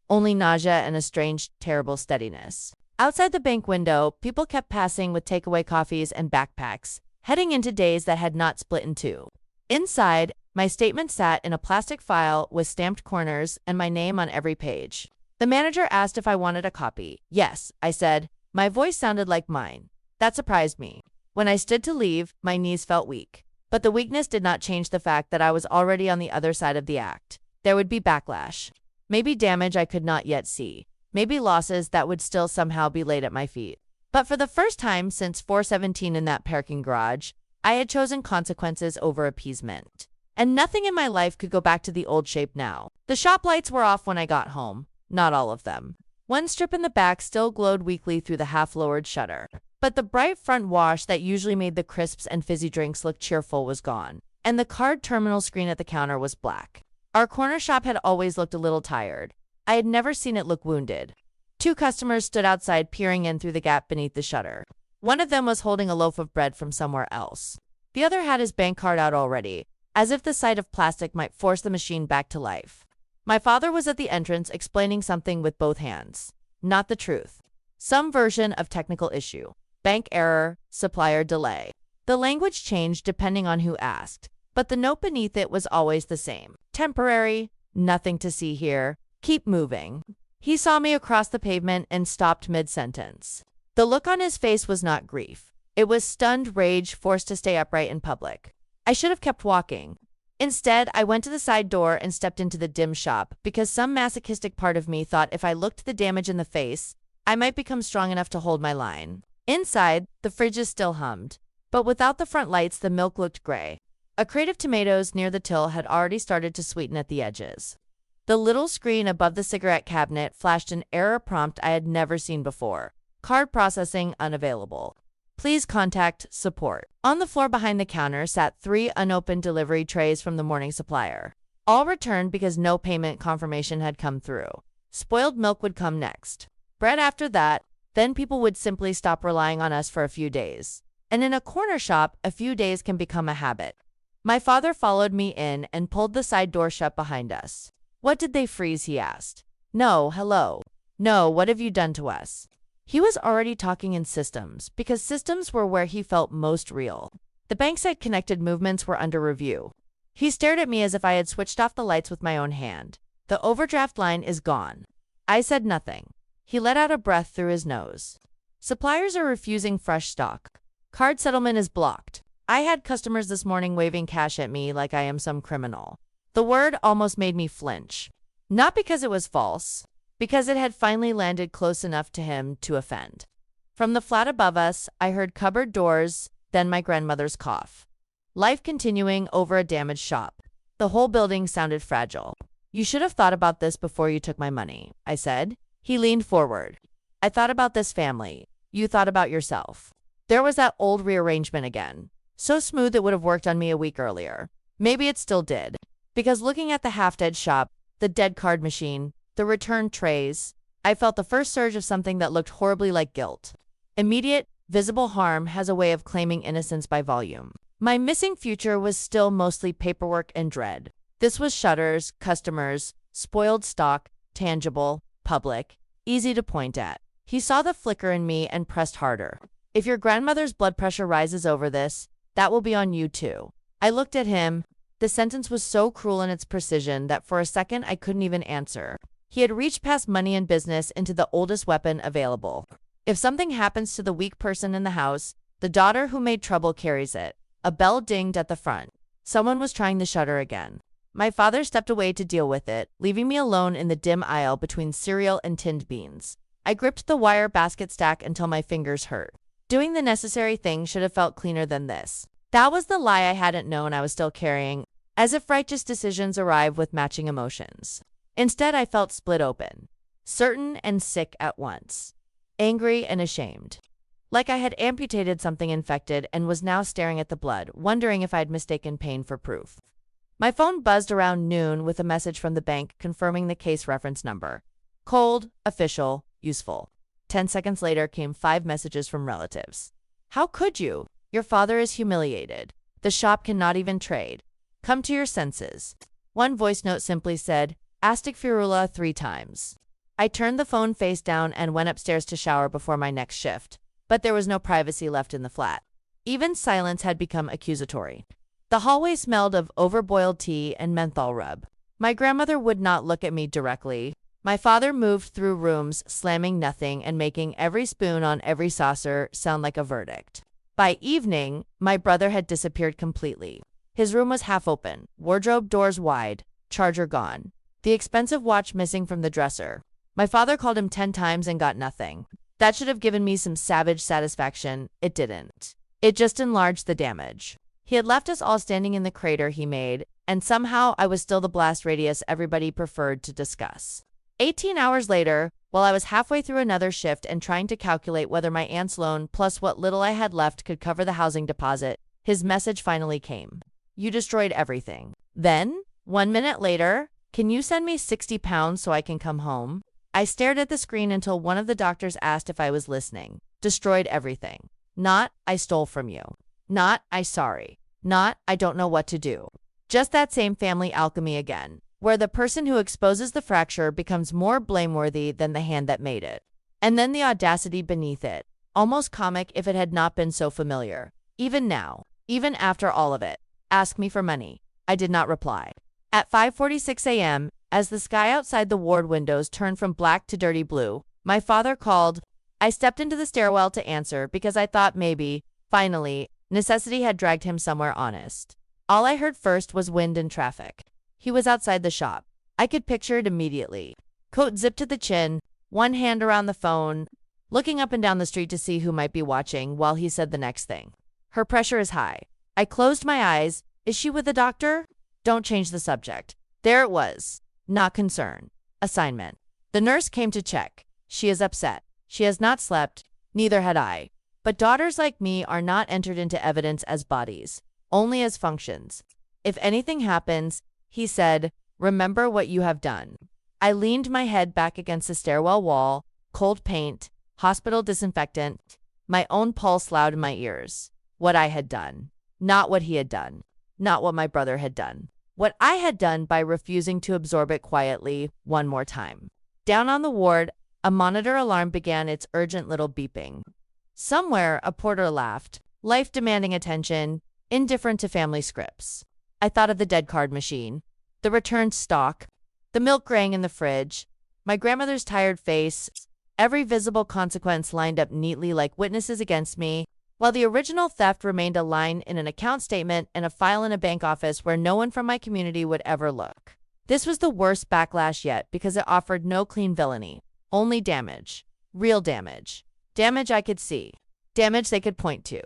Only nausea and a strange, terrible steadiness. Outside the bank window, people kept passing with takeaway coffees and backpacks, heading into days that had not split in two. Inside, my statement sat in a plastic file with stamped corners and my name on every page. The manager asked if I wanted a copy. Yes, I said. My voice sounded like mine. That surprised me. When I stood to leave, my knees felt weak. But the weakness did not change the fact that I was already on the other side of the act. There would be backlash. Maybe damage I could not yet see. Maybe losses that would still somehow be laid at my feet. But for the first time since 417 in that parking garage, I had chosen consequences over appeasement. And nothing in my life could go back to the old shape now. The shop lights were off when I got home. Not all of them. One strip in the back still glowed weakly through the half-lowered shutter. But the bright front wash that usually made the crisps and fizzy drinks look cheerful was gone. And the card terminal screen at the counter was black. Our corner shop had always looked a little tired. I had never seen it look wounded. 2 customers stood outside peering in through the gap beneath the shutter. One of them was holding a loaf of bread from somewhere else. The other had his bank card out already, as if the sight of plastic might force the machine back to life. My father was at the entrance explaining something with both hands. Not the truth. Some version of technical issue. Bank error, supplier delay. The language changed depending on who asked, but the note beneath it was always the same. Temporary, nothing to see here, keep moving. He saw me across the pavement and stopped mid-sentence. The look on his face was not grief. It was stunned rage, forced to stay upright in public. I should have kept walking. Instead, I went to the side door and stepped into the dim shop because some masochistic part of me thought if I looked the damage in the face, I might become strong enough to hold my line. Inside, the fridges still hummed, but without the front lights, the milk looked gray. A crate of tomatoes near the till had already started to sweeten at the edges. The little screen above the cigarette cabinet flashed an error prompt I had never seen before. Card processing unavailable. Please contact support. On the floor behind the counter sat 3 unopened delivery trays from the morning supplier. All returned because no payment confirmation had come through. Spoiled milk would come next. Bread after that, then people would simply stop relying on us for a few days. And in a corner shop, a few days can become a habit. My father followed me in and pulled the side door shut behind us. What did they freeze? He asked. No, hello. No, what have you done to us? He was already talking in systems, because systems were where he felt most real. The bank said connected movements were under review. He stared at me as if I had switched off the lights with my own hand. The overdraft line is gone. I said nothing. He let out a breath through his nose. Suppliers are refusing fresh stock. Card settlement is blocked. I had customers this morning waving cash at me like I am some criminal. The word almost made me flinch. Not because it was false, because it had finally landed close enough to him to offend. From the flat above us, I heard cupboard doors, then my grandmother's cough. Life continuing over a damaged shop. The whole building sounded fragile. You should have thought about this before you took my money, I said. He leaned forward. I thought about this family. You thought about yourself. There was that old rearrangement again. So smooth it would have worked on me a week earlier. Maybe it still did. Because looking at the half-dead shop, the dead card machine, the returned trays, I felt the first surge of something that looked horribly like guilt. Immediate, visible harm has a way of claiming innocence by volume. My missing future was still mostly paperwork and dread. This was shutters, customers, spoiled stock, tangible, public, easy to point at. He saw the flicker in me and pressed harder. If your grandmother's blood pressure rises over this, that will be on you too. I looked at him. The sentence was so cruel in its precision that for a second I couldn't even answer. He had reached past money and business into the oldest weapon available. If something happens to the weak person in the house, the daughter who made trouble carries it. A bell dinged at the front. Someone was trying the shutter again. My father stepped away to deal with it, leaving me alone in the dim aisle between cereal and tinned beans. I gripped the wire basket stack until my fingers hurt. Doing the necessary thing should have felt cleaner than this. That was the lie I hadn't known I was still carrying, as if righteous decisions arrive with matching emotions. Instead, I felt split open, certain and sick at once, angry and ashamed. Like I had amputated something infected and was now staring at the blood, wondering if I'd mistaken pain for proof. My phone buzzed around noon with a message from the bank confirming the case reference number. Cold, official, useful. 10 seconds later came 5 messages from relatives. How could you? Your father is humiliated. The shop cannot even trade. Come to your senses. One voice note simply said, Astigfirullah 3 times. I turned the phone face down and went upstairs to shower before my next shift. But there was no privacy left in the flat. Even silence had become accusatory. The hallway smelled of overboiled tea and menthol rub. My grandmother would not look at me directly. My father moved through rooms, slamming nothing and making every spoon on every saucer sound like a verdict. By evening, my brother had disappeared completely. His room was half open, wardrobe doors wide, charger gone. The expensive watch missing from the dresser. My father called him 10 times and got nothing. That should have given me some savage satisfaction. It didn't. It just enlarged the damage. He had left us all standing in the crater he made, and somehow I was still the blast radius everybody preferred to discuss. 18 hours later, while I was halfway through another shift and trying to calculate whether my aunt's loan plus what little I had left could cover the housing deposit, his message finally came. You destroyed everything. Then, 1 minute later, can you send me £60 so I can come home? I stared at the screen until one of the doctors asked if I was listening. Destroyed everything. Not, I stole from you. Not, I sorry. Not, I don't know what to do. Just that same family alchemy again, where the person who exposes the fracture becomes more blameworthy than the hand that made it. And then the audacity beneath it, almost comic if it had not been so familiar. Even now, even after all of it, ask me for money. I did not reply. At 5:46 a.m., as the sky outside the ward windows turned from black to dirty blue, my father called. I stepped into the stairwell to answer because I thought maybe, finally, necessity had dragged him somewhere honest. All I heard first was wind and traffic. He was outside the shop. I could picture it immediately. Coat zipped to the chin, one hand around the phone, looking up and down the street to see who might be watching while he said the next thing. Her pressure is high. I closed my eyes. Is she with the doctor? Don't change the subject. There it was. Not concern. Assignment. The nurse came to check. She is upset. She has not slept. Neither had I. But daughters like me are not entered into evidence as bodies, only as functions. If anything happens, he said, remember what you have done. I leaned my head back against the stairwell wall, cold paint, hospital disinfectant, my own pulse loud in my ears. What I had done. Not what he had done. Not what my brother had done. What I had done by refusing to absorb it quietly one more time. Down on the ward, a monitor alarm began its urgent little beeping. Somewhere, a porter laughed, life demanding attention, indifferent to family scripts. I thought of the dead card machine, the returned stock, the milk rang in the fridge, my grandmother's tired face, every visible consequence lined up neatly like witnesses against me, while the original theft remained a line in an account statement and a file in a bank office where no one from my community would ever look. This was the worst backlash yet because it offered no clean villainy, only damage, real damage, damage I could see, damage they could point to.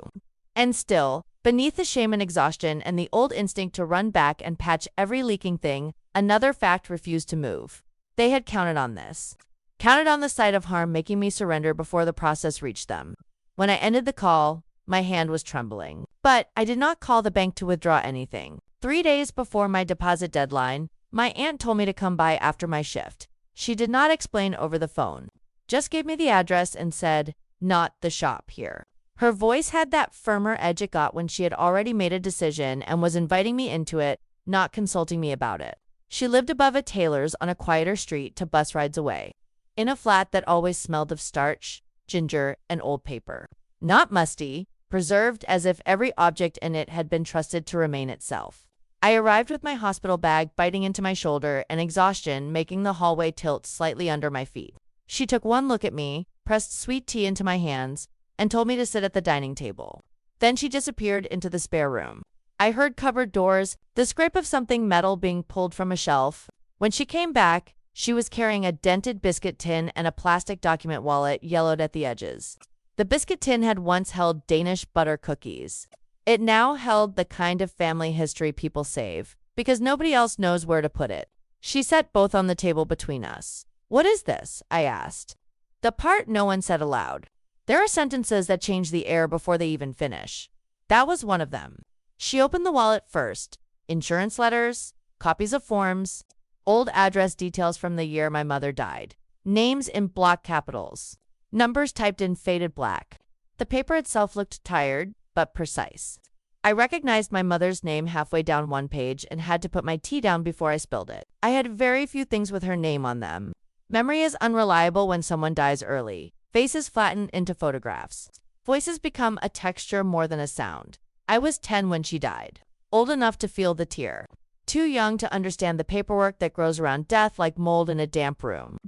And still, beneath the shame and exhaustion and the old instinct to run back and patch every leaking thing, another fact refused to move. They had counted on this. Counted on the sight of harm making me surrender before the process reached them. When I ended the call, my hand was trembling. But I did not call the bank to withdraw anything. 3 days before my deposit deadline, my aunt told me to come by after my shift. She did not explain over the phone. Just gave me the address and said, not the shop here. Her voice had that firmer edge it got when she had already made a decision and was inviting me into it, not consulting me about it. She lived above a tailor's on a quieter street 2 bus rides away, in a flat that always smelled of starch, ginger, and old paper. Not musty, preserved as if every object in it had been trusted to remain itself. I arrived with my hospital bag biting into my shoulder and exhaustion making the hallway tilt slightly under my feet. She took one look at me, pressed sweet tea into my hands, and told me to sit at the dining table. Then she disappeared into the spare room. I heard cupboard doors, the scrape of something metal being pulled from a shelf. When she came back, she was carrying a dented biscuit tin and a plastic document wallet yellowed at the edges. The biscuit tin had once held Danish butter cookies. It now held the kind of family history people save, because nobody else knows where to put it. She set both on the table between us. What is this? I asked. The part no one said aloud. There are sentences that change the air before they even finish. That was one of them. She opened the wallet first. Insurance letters, copies of forms, old address details from the year my mother died, names in block capitals, numbers typed in faded black. The paper itself looked tired, but precise. I recognized my mother's name halfway down one page and had to put my tea down before I spilled it. I had very few things with her name on them. Memory is unreliable when someone dies early. Faces flatten into photographs. Voices become a texture more than a sound. I was 10 when she died, old enough to feel the tear, too young to understand the paperwork that grows around death like mold in a damp room.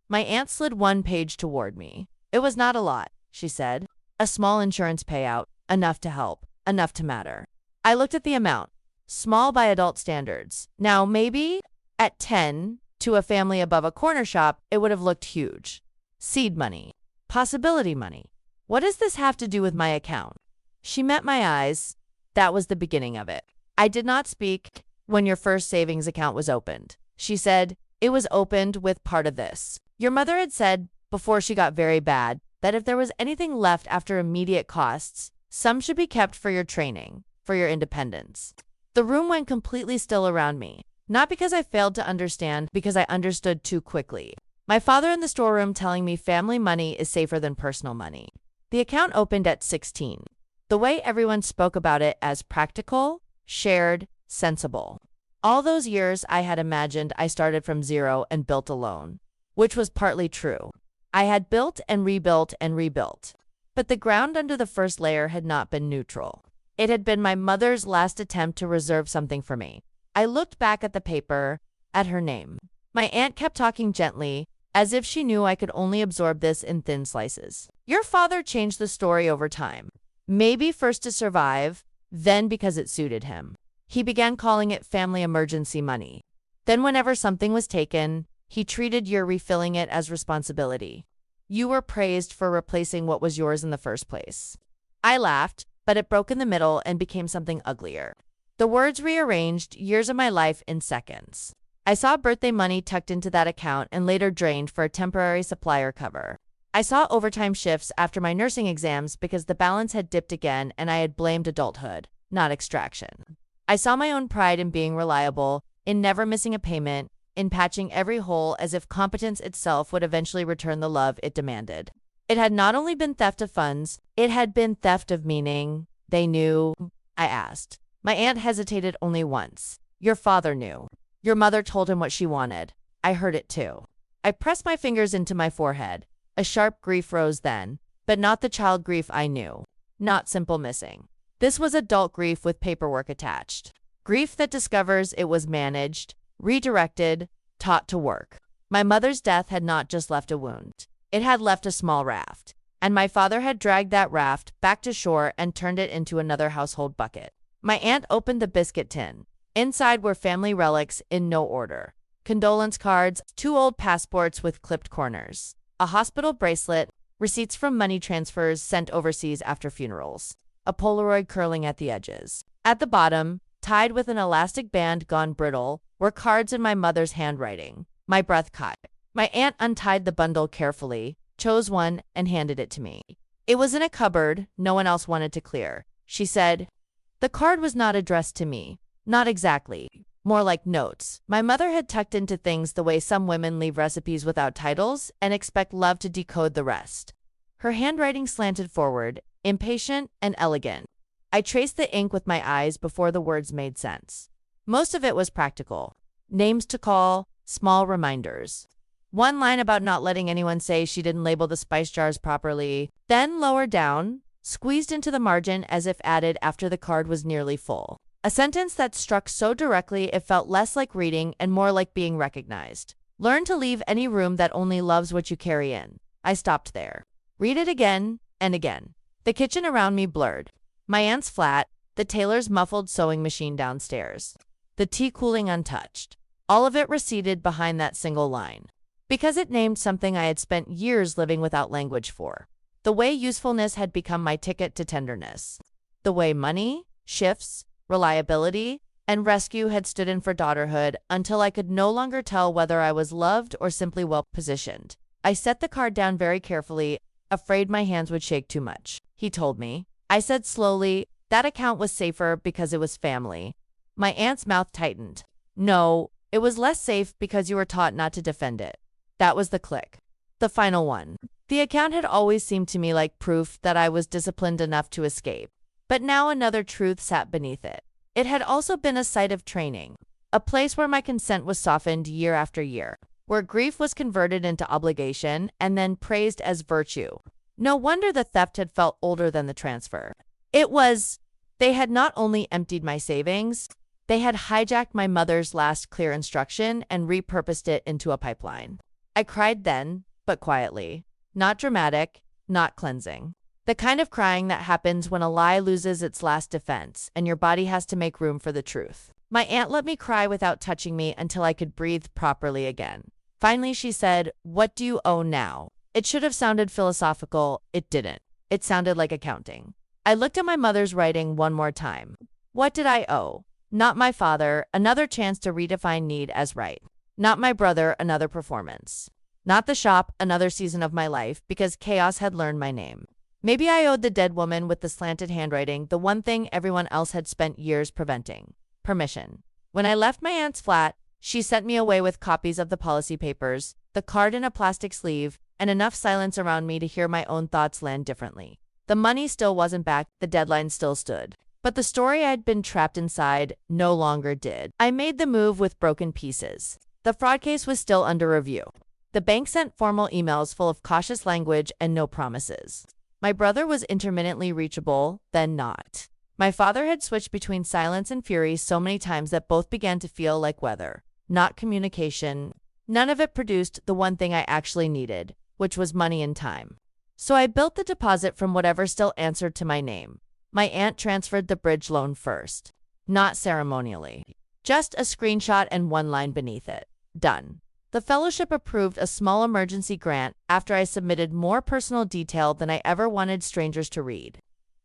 My aunt slid one page toward me. It was not a lot, she said. A small insurance payout, enough to help, enough to matter. I looked at the amount, small by adult standards. Now maybe, at 10, to a family above a corner shop, it would have looked huge. Seed money. Possibility money. What does this have to do with my account? She met my eyes. That was the beginning of it. I did not speak when your first savings account was opened. She said, it was opened with part of this. Your mother had said, before she got very bad, that if there was anything left after immediate costs, some should be kept for your training, for your independence. The room went completely still around me. Not because I failed to understand, because I understood too quickly. My father in the storeroom telling me family money is safer than personal money. The account opened at 16. The way everyone spoke about it as practical, shared, sensible. All those years I had imagined I started from zero and built alone, which was partly true. I had built and rebuilt and rebuilt. But the ground under the first layer had not been neutral. It had been my mother's last attempt to reserve something for me. I looked back at the paper, at her name. My aunt kept talking gently, as if she knew I could only absorb this in thin slices. Your father changed the story over time. Maybe first to survive, then because it suited him. He began calling it family emergency money. Then whenever something was taken, he treated your refilling it as responsibility. You were praised for replacing what was yours in the first place. I laughed, but it broke in the middle and became something uglier. The words rearranged years of my life in seconds. I saw birthday money tucked into that account and later drained for a temporary supplier cover. I saw overtime shifts after my nursing exams because the balance had dipped again and I had blamed adulthood, not extraction. I saw my own pride in being reliable, in never missing a payment, in patching every hole as if competence itself would eventually return the love it demanded. It had not only been theft of funds, it had been theft of meaning. They knew, I asked. My aunt hesitated only once. Your father knew. Your mother told him what she wanted. I heard it too. I pressed my fingers into my forehead. A sharp grief rose then, but not the child grief I knew. Not simple missing. This was adult grief with paperwork attached. Grief that discovers it was managed, redirected, taught to work. My mother's death had not just left a wound. It had left a small raft. And my father had dragged that raft back to shore and turned it into another household bucket. My aunt opened the biscuit tin. Inside were family relics in no order. Condolence cards, 2 old passports with clipped corners, a hospital bracelet, receipts from money transfers sent overseas after funerals, a Polaroid curling at the edges. At the bottom, tied with an elastic band gone brittle, were cards in my mother's handwriting. My breath caught. My aunt untied the bundle carefully, chose one, and handed it to me. It was in a cupboard no one else wanted to clear. She said, the card was not addressed to me. Not exactly. More like notes. My mother had tucked into things the way some women leave recipes without titles and expect love to decode the rest. Her handwriting slanted forward, impatient and elegant. I traced the ink with my eyes before the words made sense. Most of it was practical. Names to call, small reminders. One line about not letting anyone say she didn't label the spice jars properly. Then lower down, squeezed into the margin as if added after the card was nearly full. A sentence that struck so directly it felt less like reading and more like being recognized. Learn to leave any room that only loves what you carry in. I stopped there. Read it again and again. The kitchen around me blurred. My aunt's flat, the tailor's muffled sewing machine downstairs. The tea cooling untouched. All of it receded behind that single line. Because it named something I had spent years living without language for. The way usefulness had become my ticket to tenderness. The way money, shifts, reliability, and rescue had stood in for daughterhood until I could no longer tell whether I was loved or simply well-positioned. I set the card down very carefully, afraid my hands would shake too much. He told me. I said slowly, that account was safer because it was family. My aunt's mouth tightened. No, it was less safe because you were taught not to defend it. That was the click. The final one. The account had always seemed to me like proof that I was disciplined enough to escape. But now another truth sat beneath it. It had also been a site of training, a place where my consent was softened year after year, where grief was converted into obligation and then praised as virtue. No wonder the theft had felt older than the transfer. They had not only emptied my savings, they had hijacked my mother's last clear instruction and repurposed it into a pipeline. I cried then, but quietly. Not dramatic, not cleansing. The kind of crying that happens when a lie loses its last defense and your body has to make room for the truth. My aunt let me cry without touching me until I could breathe properly again. Finally, she said, "What do you owe now?" It should have sounded philosophical. It didn't. It sounded like accounting. I looked at my mother's writing one more time. What did I owe? Not my father, another chance to redefine need as right. Not my brother, another performance. Not the shop, another season of my life, because chaos had learned my name. Maybe I owed the dead woman with the slanted handwriting the one thing everyone else had spent years preventing: permission. When I left my aunt's flat, she sent me away with copies of the policy papers, the card in a plastic sleeve, and enough silence around me to hear my own thoughts land differently. The money still wasn't back, the deadline still stood. But the story I'd been trapped inside no longer did. I made the move with broken pieces. The fraud case was still under review. The bank sent formal emails full of cautious language and no promises. My brother was intermittently reachable, then not. My father had switched between silence and fury so many times that both began to feel like weather, not communication. None of it produced the one thing I actually needed, which was money and time. So I built the deposit from whatever still answered to my name. My aunt transferred the bridge loan first. Not ceremonially. Just a screenshot and one line beneath it. Done. The fellowship approved a small emergency grant after I submitted more personal detail than I ever wanted strangers to read.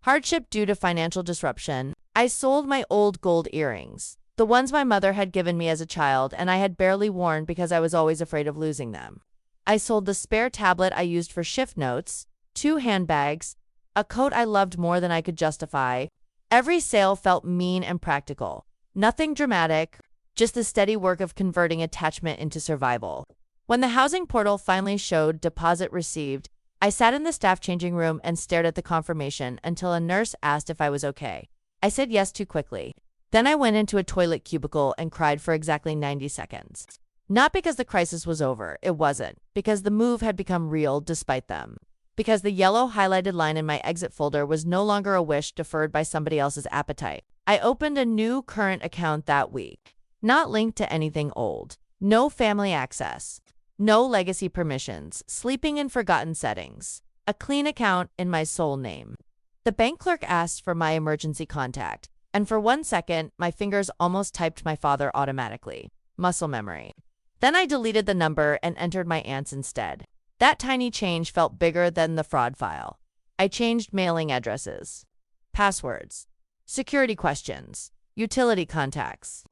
Hardship due to financial disruption. I sold my old gold earrings, the ones my mother had given me as a child and I had barely worn because I was always afraid of losing them. I sold the spare tablet I used for shift notes, 2 handbags, a coat I loved more than I could justify. Every sale felt mean and practical. Nothing dramatic, just the steady work of converting attachment into survival. When the housing portal finally showed deposit received, I sat in the staff changing room and stared at the confirmation until a nurse asked if I was okay. I said yes too quickly. Then I went into a toilet cubicle and cried for exactly 90 seconds. Not because the crisis was over, it wasn't, because the move had become real despite them. Because the yellow highlighted line in my exit folder was no longer a wish deferred by somebody else's appetite. I opened a new current account that week. Not linked to anything old. No family access. No legacy permissions. Sleeping in forgotten settings. A clean account in my sole name. The bank clerk asked for my emergency contact, and for 1 second, my fingers almost typed my father automatically. Muscle memory. Then I deleted the number and entered my aunt's instead. That tiny change felt bigger than the fraud file. I changed mailing addresses, passwords, security questions, utility contacts.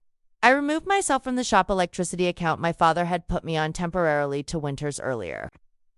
I removed myself from the shop electricity account my father had put me on temporarily to winters earlier.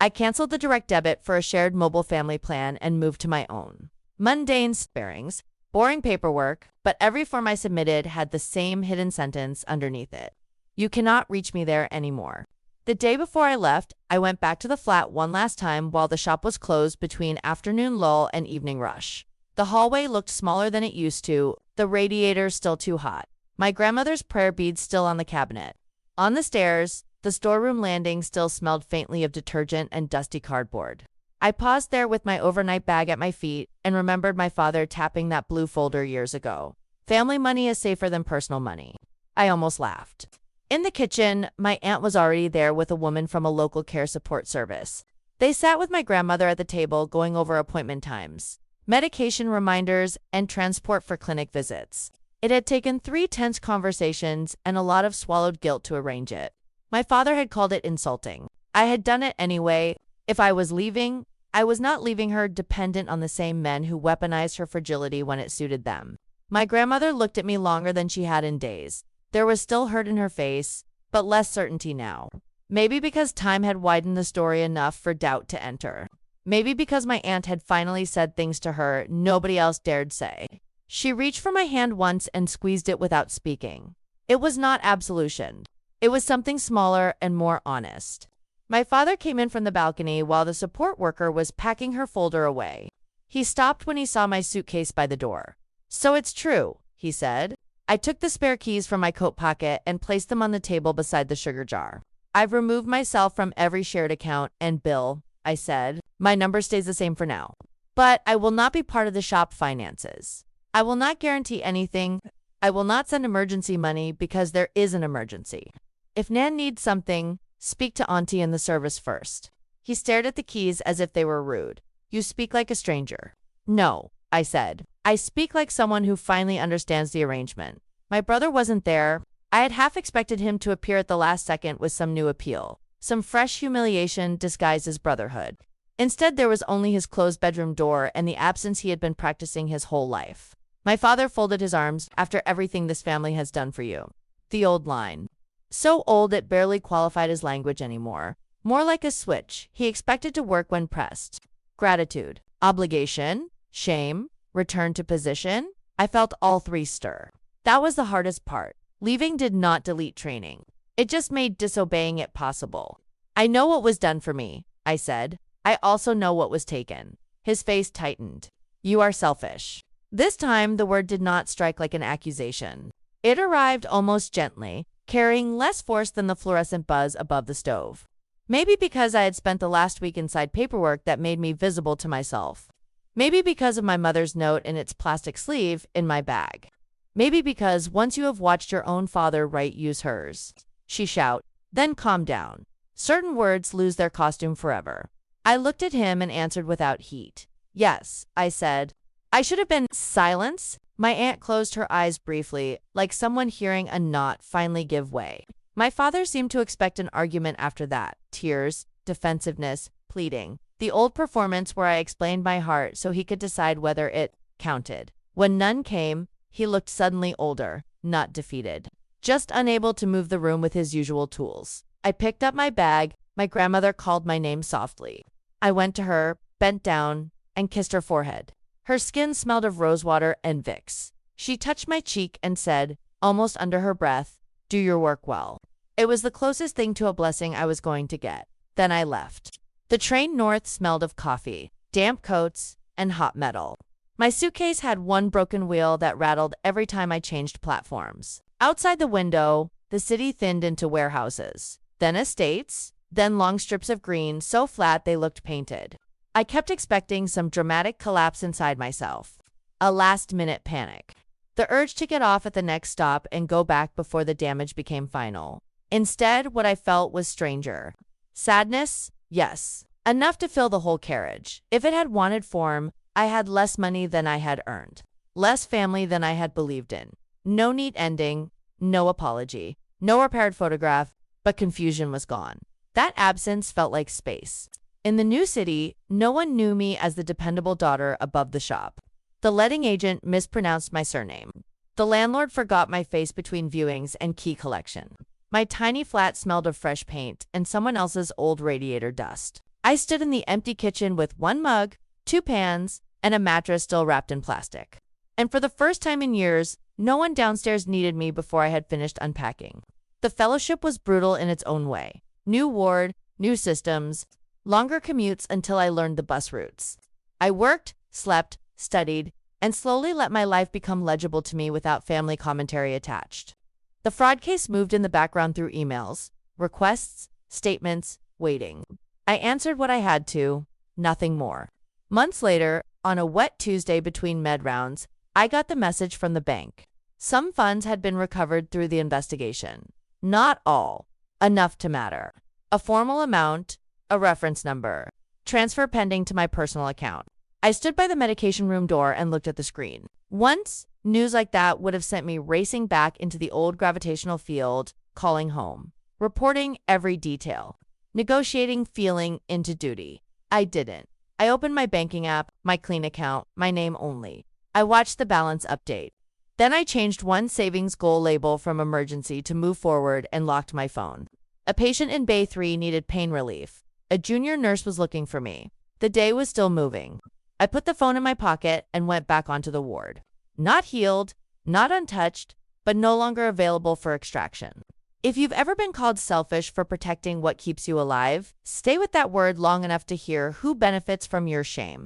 I canceled the direct debit for a shared mobile family plan and moved to my own. Mundane sparings, boring paperwork, but every form I submitted had the same hidden sentence underneath it. You cannot reach me there anymore. The day before I left, I went back to the flat one last time while the shop was closed between afternoon lull and evening rush. The hallway looked smaller than it used to, the radiator still too hot. My grandmother's prayer beads still on the cabinet. On the stairs, the storeroom landing still smelled faintly of detergent and dusty cardboard. I paused there with my overnight bag at my feet and remembered my father tapping that blue folder years ago. Family money is safer than personal money. I almost laughed. In the kitchen, my aunt was already there with a woman from a local care support service. They sat with my grandmother at the table going over appointment times, medication reminders, and transport for clinic visits. It had taken 3 tense conversations and a lot of swallowed guilt to arrange it. My father had called it insulting. I had done it anyway. If I was leaving, I was not leaving her dependent on the same men who weaponized her fragility when it suited them. My grandmother looked at me longer than she had in days. There was still hurt in her face, but less certainty now. Maybe because time had widened the story enough for doubt to enter. Maybe because my aunt had finally said things to her nobody else dared say. She reached for my hand once and squeezed it without speaking. It was not absolution. It was something smaller and more honest. My father came in from the balcony while the support worker was packing her folder away. He stopped when he saw my suitcase by the door. "So it's true," he said. I took the spare keys from my coat pocket and placed them on the table beside the sugar jar. "I've removed myself from every shared account and bill," I said. "My number stays the same for now. But I will not be part of the shop finances. I will not guarantee anything. I will not send emergency money because there is an emergency. If Nan needs something, speak to Auntie in the service first." He stared at the keys as if they were rude. "You speak like a stranger." "No," I said. "I speak like someone who finally understands the arrangement." My brother wasn't there. I had half expected him to appear at the last second with some new appeal, some fresh humiliation disguised as brotherhood. Instead, there was only his closed bedroom door and the absence he had been practicing his whole life. My father folded his arms. "After everything this family has done for you." The old line. So old it barely qualified as language anymore. More like a switch he expected to work when pressed. Gratitude, obligation, shame, return to position. I felt all 3 stir. That was the hardest part. Leaving did not delete training. It just made disobeying it possible. I know what was done for me. I said. I also know what was taken. His face tightened. You are selfish. This time, the word did not strike like an accusation. It arrived almost gently, carrying less force than the fluorescent buzz above the stove. Maybe because I had spent the last week inside paperwork that made me visible to myself. Maybe because of my mother's note in its plastic sleeve in my bag. Maybe because once you have watched your own father write, use hers. She shout, then calm down. Certain words lose their costume forever. I looked at him and answered without heat. Yes, I said. I should have been. Silence. My aunt closed her eyes briefly, like someone hearing a knot finally give way. My father seemed to expect an argument after that. Tears, defensiveness, pleading. The old performance where I explained my heart so he could decide whether it counted. When none came, he looked suddenly older, not defeated, just unable to move the room with his usual tools. I picked up my bag. My grandmother called my name softly. I went to her, bent down, and kissed her forehead. Her skin smelled of rosewater and Vicks. She touched my cheek and said, almost under her breath, do your work well. It was the closest thing to a blessing I was going to get. Then I left. The train north smelled of coffee, damp coats, and hot metal. My suitcase had one broken wheel that rattled every time I changed platforms. Outside the window, the city thinned into warehouses, then estates, then long strips of green so flat they looked painted. I kept expecting some dramatic collapse inside myself. A last-minute panic. The urge to get off at the next stop and go back before the damage became final. Instead, what I felt was stranger. Sadness? Yes. Enough to fill the whole carriage. If it had wanted form, I had less money than I had earned. Less family than I had believed in. No neat ending, no apology, no repaired photograph, but confusion was gone. That absence felt like space. In the new city, no one knew me as the dependable daughter above the shop. The letting agent mispronounced my surname. The landlord forgot my face between viewings and key collection. My tiny flat smelled of fresh paint and someone else's old radiator dust. I stood in the empty kitchen with one mug, 2 pans, and a mattress still wrapped in plastic. And for the first time in years, no one downstairs needed me before I had finished unpacking. The fellowship was brutal in its own way. New ward, new systems, longer commutes until I learned the bus routes. I worked, slept, studied, and slowly let my life become legible to me without family commentary attached. The fraud case moved in the background through emails, requests, statements, waiting. I answered what I had to, nothing more. Months later, on a wet Tuesday between med rounds, I got the message from the bank. Some funds had been recovered through the investigation. Not all. Enough to matter. A formal amount, a reference number. Transfer pending to my personal account. I stood by the medication room door and looked at the screen. Once, news like that would have sent me racing back into the old gravitational field, calling home. Reporting every detail. Negotiating feeling into duty. I didn't. I opened my banking app, my clean account, my name only. I watched the balance update. Then I changed one savings goal label from emergency to move forward and locked my phone. A patient in Bay 3 needed pain relief. A junior nurse was looking for me. The day was still moving. I put the phone in my pocket and went back onto the ward. Not healed, not untouched, but no longer available for extraction. If you've ever been called selfish for protecting what keeps you alive, stay with that word long enough to hear who benefits from your shame.